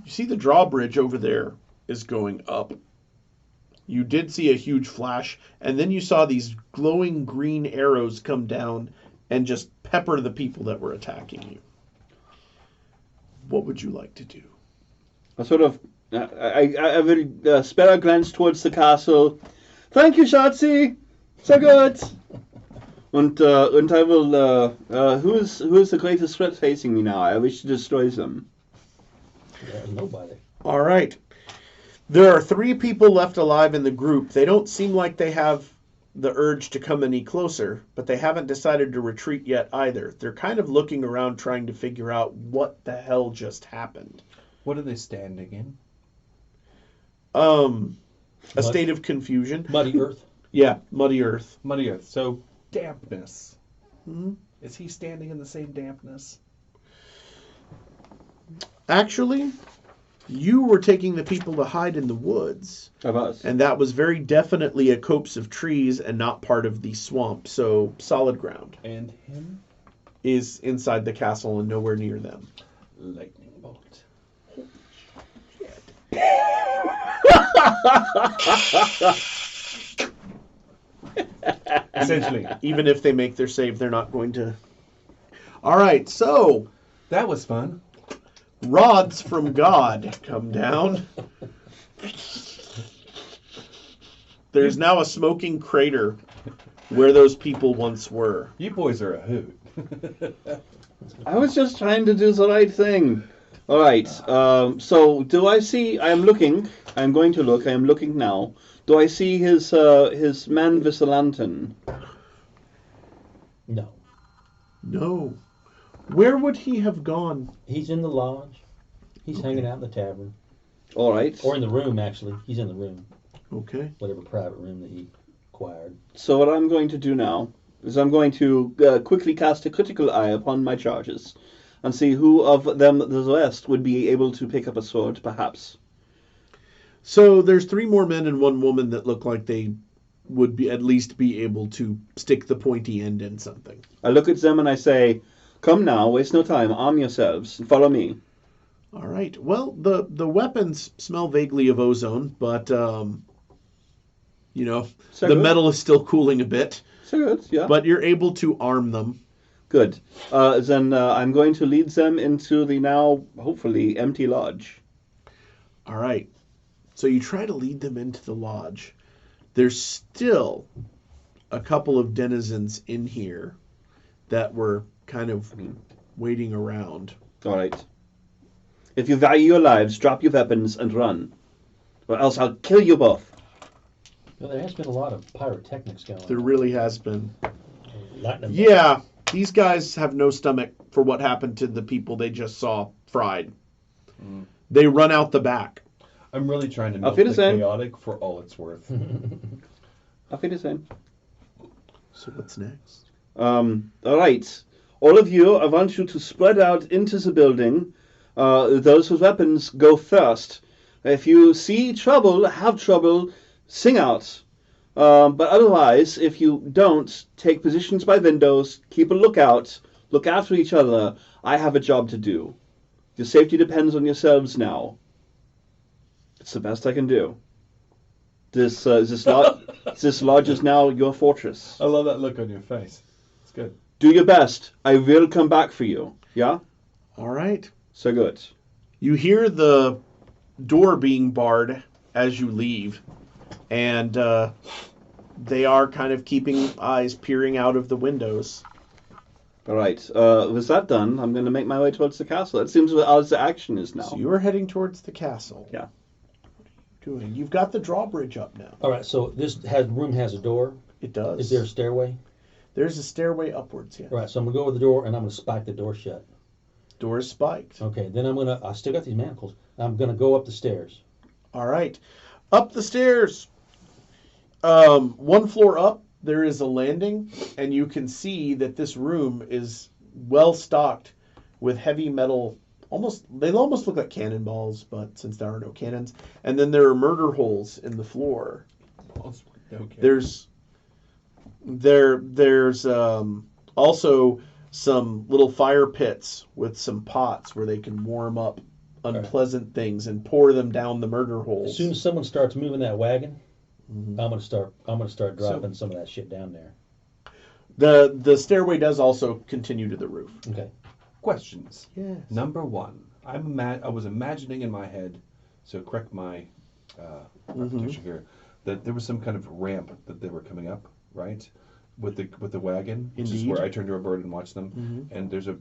[SPEAKER 1] you see the drawbridge over there is going up. You did see a huge flash, and then you saw these glowing green arrows come down and just pepper the people that were attacking you. What would you like to do?
[SPEAKER 3] I sort of, I will spare a glance towards the castle. Thank you, Shotzi. So good. And I will. Who is the greatest threat facing me now? I wish to destroy them.
[SPEAKER 2] Nobody.
[SPEAKER 1] All right. There are 3 people left alive in the group. They don't seem like they have the urge to come any closer, but they haven't decided to retreat yet either. They're kind of looking around trying to figure out what the hell just happened.
[SPEAKER 4] What are they standing in?
[SPEAKER 1] A state of confusion.
[SPEAKER 2] Muddy earth.
[SPEAKER 1] Yeah, muddy earth.
[SPEAKER 4] Muddy earth. So dampness.
[SPEAKER 1] Mm-hmm.
[SPEAKER 4] Is he standing in the same dampness?
[SPEAKER 1] Actually, You were taking the people to hide in the woods.
[SPEAKER 3] Of us.
[SPEAKER 1] And that was very definitely a copse of trees and not part of the swamp. So solid ground
[SPEAKER 4] And him?
[SPEAKER 1] is inside the castle and nowhere near them.
[SPEAKER 4] Lightning bolt. Essentially.
[SPEAKER 1] Even if they make their save, they're not going to. All right, so
[SPEAKER 4] That was fun.
[SPEAKER 1] rods from God come down. There's now a smoking crater where those people once were.
[SPEAKER 4] You boys are a hoot.
[SPEAKER 3] I was just trying to do the right thing. All right. So do I see? I am looking. I am going to look. I am looking now. Do I see his man with the lantern?
[SPEAKER 2] No.
[SPEAKER 1] No. Where would he have gone?
[SPEAKER 2] He's in the lodge. He's hanging out in the tavern.
[SPEAKER 3] All right.
[SPEAKER 2] Or in the room, actually. He's in the room.
[SPEAKER 1] Okay.
[SPEAKER 2] Whatever private room that he acquired.
[SPEAKER 3] So what I'm going to do now is I'm going to quickly cast a critical eye upon my charges and see who of them the rest would be able to pick up a sword, perhaps.
[SPEAKER 1] So there's 3 more men and 1 woman that look like they would be at least be able to stick the pointy end in something.
[SPEAKER 3] I look at them and I say, "Come now, waste no time. Arm yourselves and follow me."
[SPEAKER 1] All right. Well, the weapons smell vaguely of ozone, but you know,
[SPEAKER 3] So
[SPEAKER 1] the
[SPEAKER 3] good.
[SPEAKER 1] metal is still cooling a bit.
[SPEAKER 3] So good, yeah.
[SPEAKER 1] But you're able to arm them.
[SPEAKER 3] Good. Then I'm going to lead them into the now, hopefully, empty lodge.
[SPEAKER 1] All right. So you try to lead them into the lodge. There's still a couple of denizens in here that were kind of waiting around.
[SPEAKER 3] All right. If you value your lives, drop your weapons and run. Or else I'll kill you both.
[SPEAKER 2] Well, there has been a lot of pyrotechnics going
[SPEAKER 1] There
[SPEAKER 2] on.
[SPEAKER 1] really has been.
[SPEAKER 2] Lightning bolts.
[SPEAKER 1] Yeah, these guys have no stomach for what happened to the people they just saw fried. They run out the back.
[SPEAKER 4] I'm really trying to
[SPEAKER 3] Auf
[SPEAKER 4] milk the
[SPEAKER 3] Wiedersehen.
[SPEAKER 4] chaotic for all it's worth.
[SPEAKER 3] Auf Wiedersehen.
[SPEAKER 1] So what's next?
[SPEAKER 3] All right. All of you, I want you to spread out into the building. Those with weapons, go first. If you see trouble, have trouble, sing out. But otherwise, if you don't, take positions by windows, keep a lookout, look after each other. I have a job to do. Your safety depends on yourselves now. It's the best I can do. This lodge is now your fortress.
[SPEAKER 4] I love that look on your face. It's good.
[SPEAKER 3] Do your best. I will come back for you. Yeah?
[SPEAKER 1] All right.
[SPEAKER 3] So good.
[SPEAKER 1] You hear the door being barred as you leave, and they are kind of keeping eyes peering out of the windows.
[SPEAKER 3] All right. With that done, I'm going to make my way towards the castle. It seems where the action is now.
[SPEAKER 1] So you are heading towards the castle.
[SPEAKER 3] Yeah.
[SPEAKER 1] What are you doing? You've got the drawbridge up now.
[SPEAKER 2] All right, so this room has a door.
[SPEAKER 1] It does.
[SPEAKER 2] Is there a stairway?
[SPEAKER 1] There's a stairway upwards, yeah.
[SPEAKER 2] All right, so I'm going to go over the door and I'm going to spike the door shut.
[SPEAKER 1] Door is spiked.
[SPEAKER 2] Okay, then I still got these manacles. I'm going to go up the stairs.
[SPEAKER 1] All right. Up the stairs. 1 floor up, there is a landing, and you can see that this room is well stocked with heavy metal. They almost look like cannonballs, but since there are no cannons. And then there are murder holes in the floor.
[SPEAKER 4] Okay.
[SPEAKER 1] There's also some little fire pits with some pots where they can warm up unpleasant things and pour them down the murder holes.
[SPEAKER 2] As soon as someone starts moving that wagon, I'm going to start dropping some of that shit down there.
[SPEAKER 1] The stairway does also continue to the roof.
[SPEAKER 2] Okay.
[SPEAKER 4] Questions.
[SPEAKER 1] Yes.
[SPEAKER 4] Number 1. I was imagining in my head, so correct my repetition here, that there was some kind of ramp that they were coming up, right? With the wagon, which is
[SPEAKER 1] Indeed.
[SPEAKER 4] where I turned to a bird and watched them. And there's a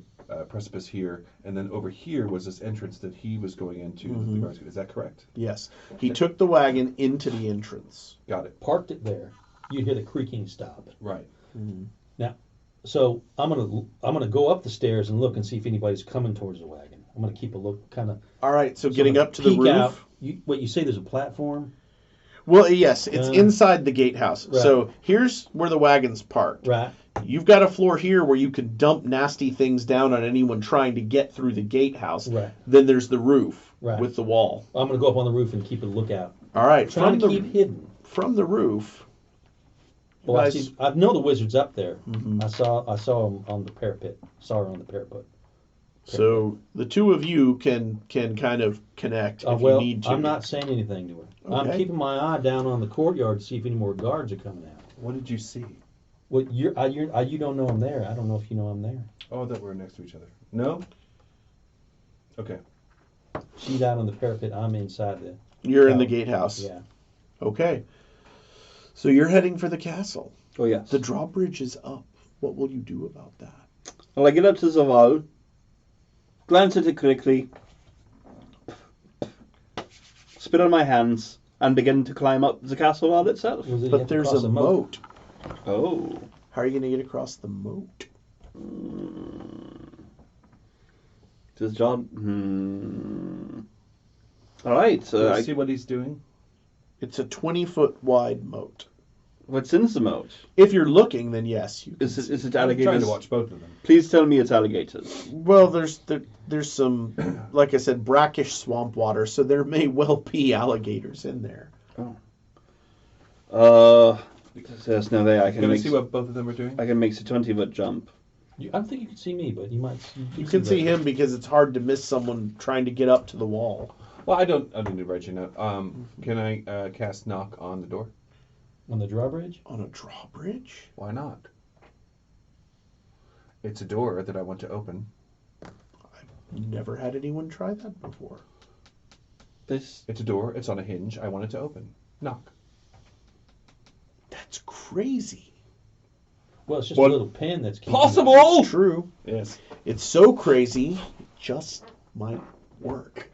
[SPEAKER 4] precipice here, and then over here was this entrance that he was going into. The guards. Is that correct?
[SPEAKER 1] Yes. He took the wagon into the entrance.
[SPEAKER 4] Got it.
[SPEAKER 2] Parked it there. You'd hear the creaking stop.
[SPEAKER 4] Right.
[SPEAKER 2] Now, so I'm gonna go up the stairs and look and see if anybody's coming towards the wagon. I'm gonna keep a look, kind of.
[SPEAKER 1] All right. So getting up to the
[SPEAKER 2] peek
[SPEAKER 1] roof.
[SPEAKER 2] out. You say there's a platform?
[SPEAKER 1] Well, yes, it's inside the gatehouse.
[SPEAKER 2] Right.
[SPEAKER 1] So here's where the wagon's parked.
[SPEAKER 2] Right.
[SPEAKER 1] You've got a floor here where you can dump nasty things down on anyone trying to get through the gatehouse.
[SPEAKER 2] Right.
[SPEAKER 1] Then there's the roof
[SPEAKER 2] Right.
[SPEAKER 1] with the wall.
[SPEAKER 2] I'm going to go up on the roof and keep a lookout.
[SPEAKER 1] All right.
[SPEAKER 2] Trying to keep hidden.
[SPEAKER 1] From the roof.
[SPEAKER 2] Well, I know the wizard's up there.
[SPEAKER 1] Mhm.
[SPEAKER 2] I saw him on the parapet. Saw her on the parapet.
[SPEAKER 1] So the two of you can kind of connect if you need to.
[SPEAKER 2] I'm not saying anything to her.
[SPEAKER 1] Okay.
[SPEAKER 2] I'm keeping my eye down on the courtyard to see if any more guards are coming out.
[SPEAKER 4] What did you see?
[SPEAKER 2] Well, you don't know I'm there. I don't know if you know I'm there.
[SPEAKER 4] Oh, that we're next to each other. No? Okay.
[SPEAKER 2] She's out on the parapet. I'm inside the.
[SPEAKER 1] You're in the gatehouse.
[SPEAKER 2] Yeah.
[SPEAKER 1] Okay. So you're heading for the castle.
[SPEAKER 3] Oh, yes.
[SPEAKER 1] The drawbridge is up. What will you do about that?
[SPEAKER 3] Well, I get up to the wall, glance at it quickly, spit on my hands, and begin to climb up the castle wall itself.
[SPEAKER 1] But there's a moat.
[SPEAKER 3] Oh.
[SPEAKER 1] How are you going to get across the moat?
[SPEAKER 3] Does John... All right.
[SPEAKER 4] I see what he's doing.
[SPEAKER 1] It's a 20-foot wide moat.
[SPEAKER 3] What's in the moat?
[SPEAKER 1] If you're looking, then yes. You can
[SPEAKER 3] Is it
[SPEAKER 4] I'm
[SPEAKER 3] alligators?
[SPEAKER 4] trying to watch both of them.
[SPEAKER 3] Please tell me it's alligators.
[SPEAKER 1] Well, there's some, like I said, brackish swamp water, so there may well be alligators in there.
[SPEAKER 3] There's no way I can
[SPEAKER 4] Can I
[SPEAKER 3] make...
[SPEAKER 4] see what both of them are doing?
[SPEAKER 3] I can make a 20-foot jump.
[SPEAKER 2] I think you can see me, but you might.
[SPEAKER 1] You can see him because it's hard to miss someone trying to get up to the wall.
[SPEAKER 4] Well, I don't need to write you a note. Can I cast knock on the door?
[SPEAKER 2] On the drawbridge?
[SPEAKER 1] On a drawbridge?
[SPEAKER 4] Why not? It's a door that I want to open.
[SPEAKER 1] I've never had anyone try that before.
[SPEAKER 3] This...
[SPEAKER 4] It's a door. It's on a hinge. I want it to open. Knock.
[SPEAKER 1] That's crazy.
[SPEAKER 2] Well, it's just a little pin that's keeping
[SPEAKER 4] Possible!
[SPEAKER 1] It's true.
[SPEAKER 4] Yes.
[SPEAKER 1] It's so crazy, it just might work.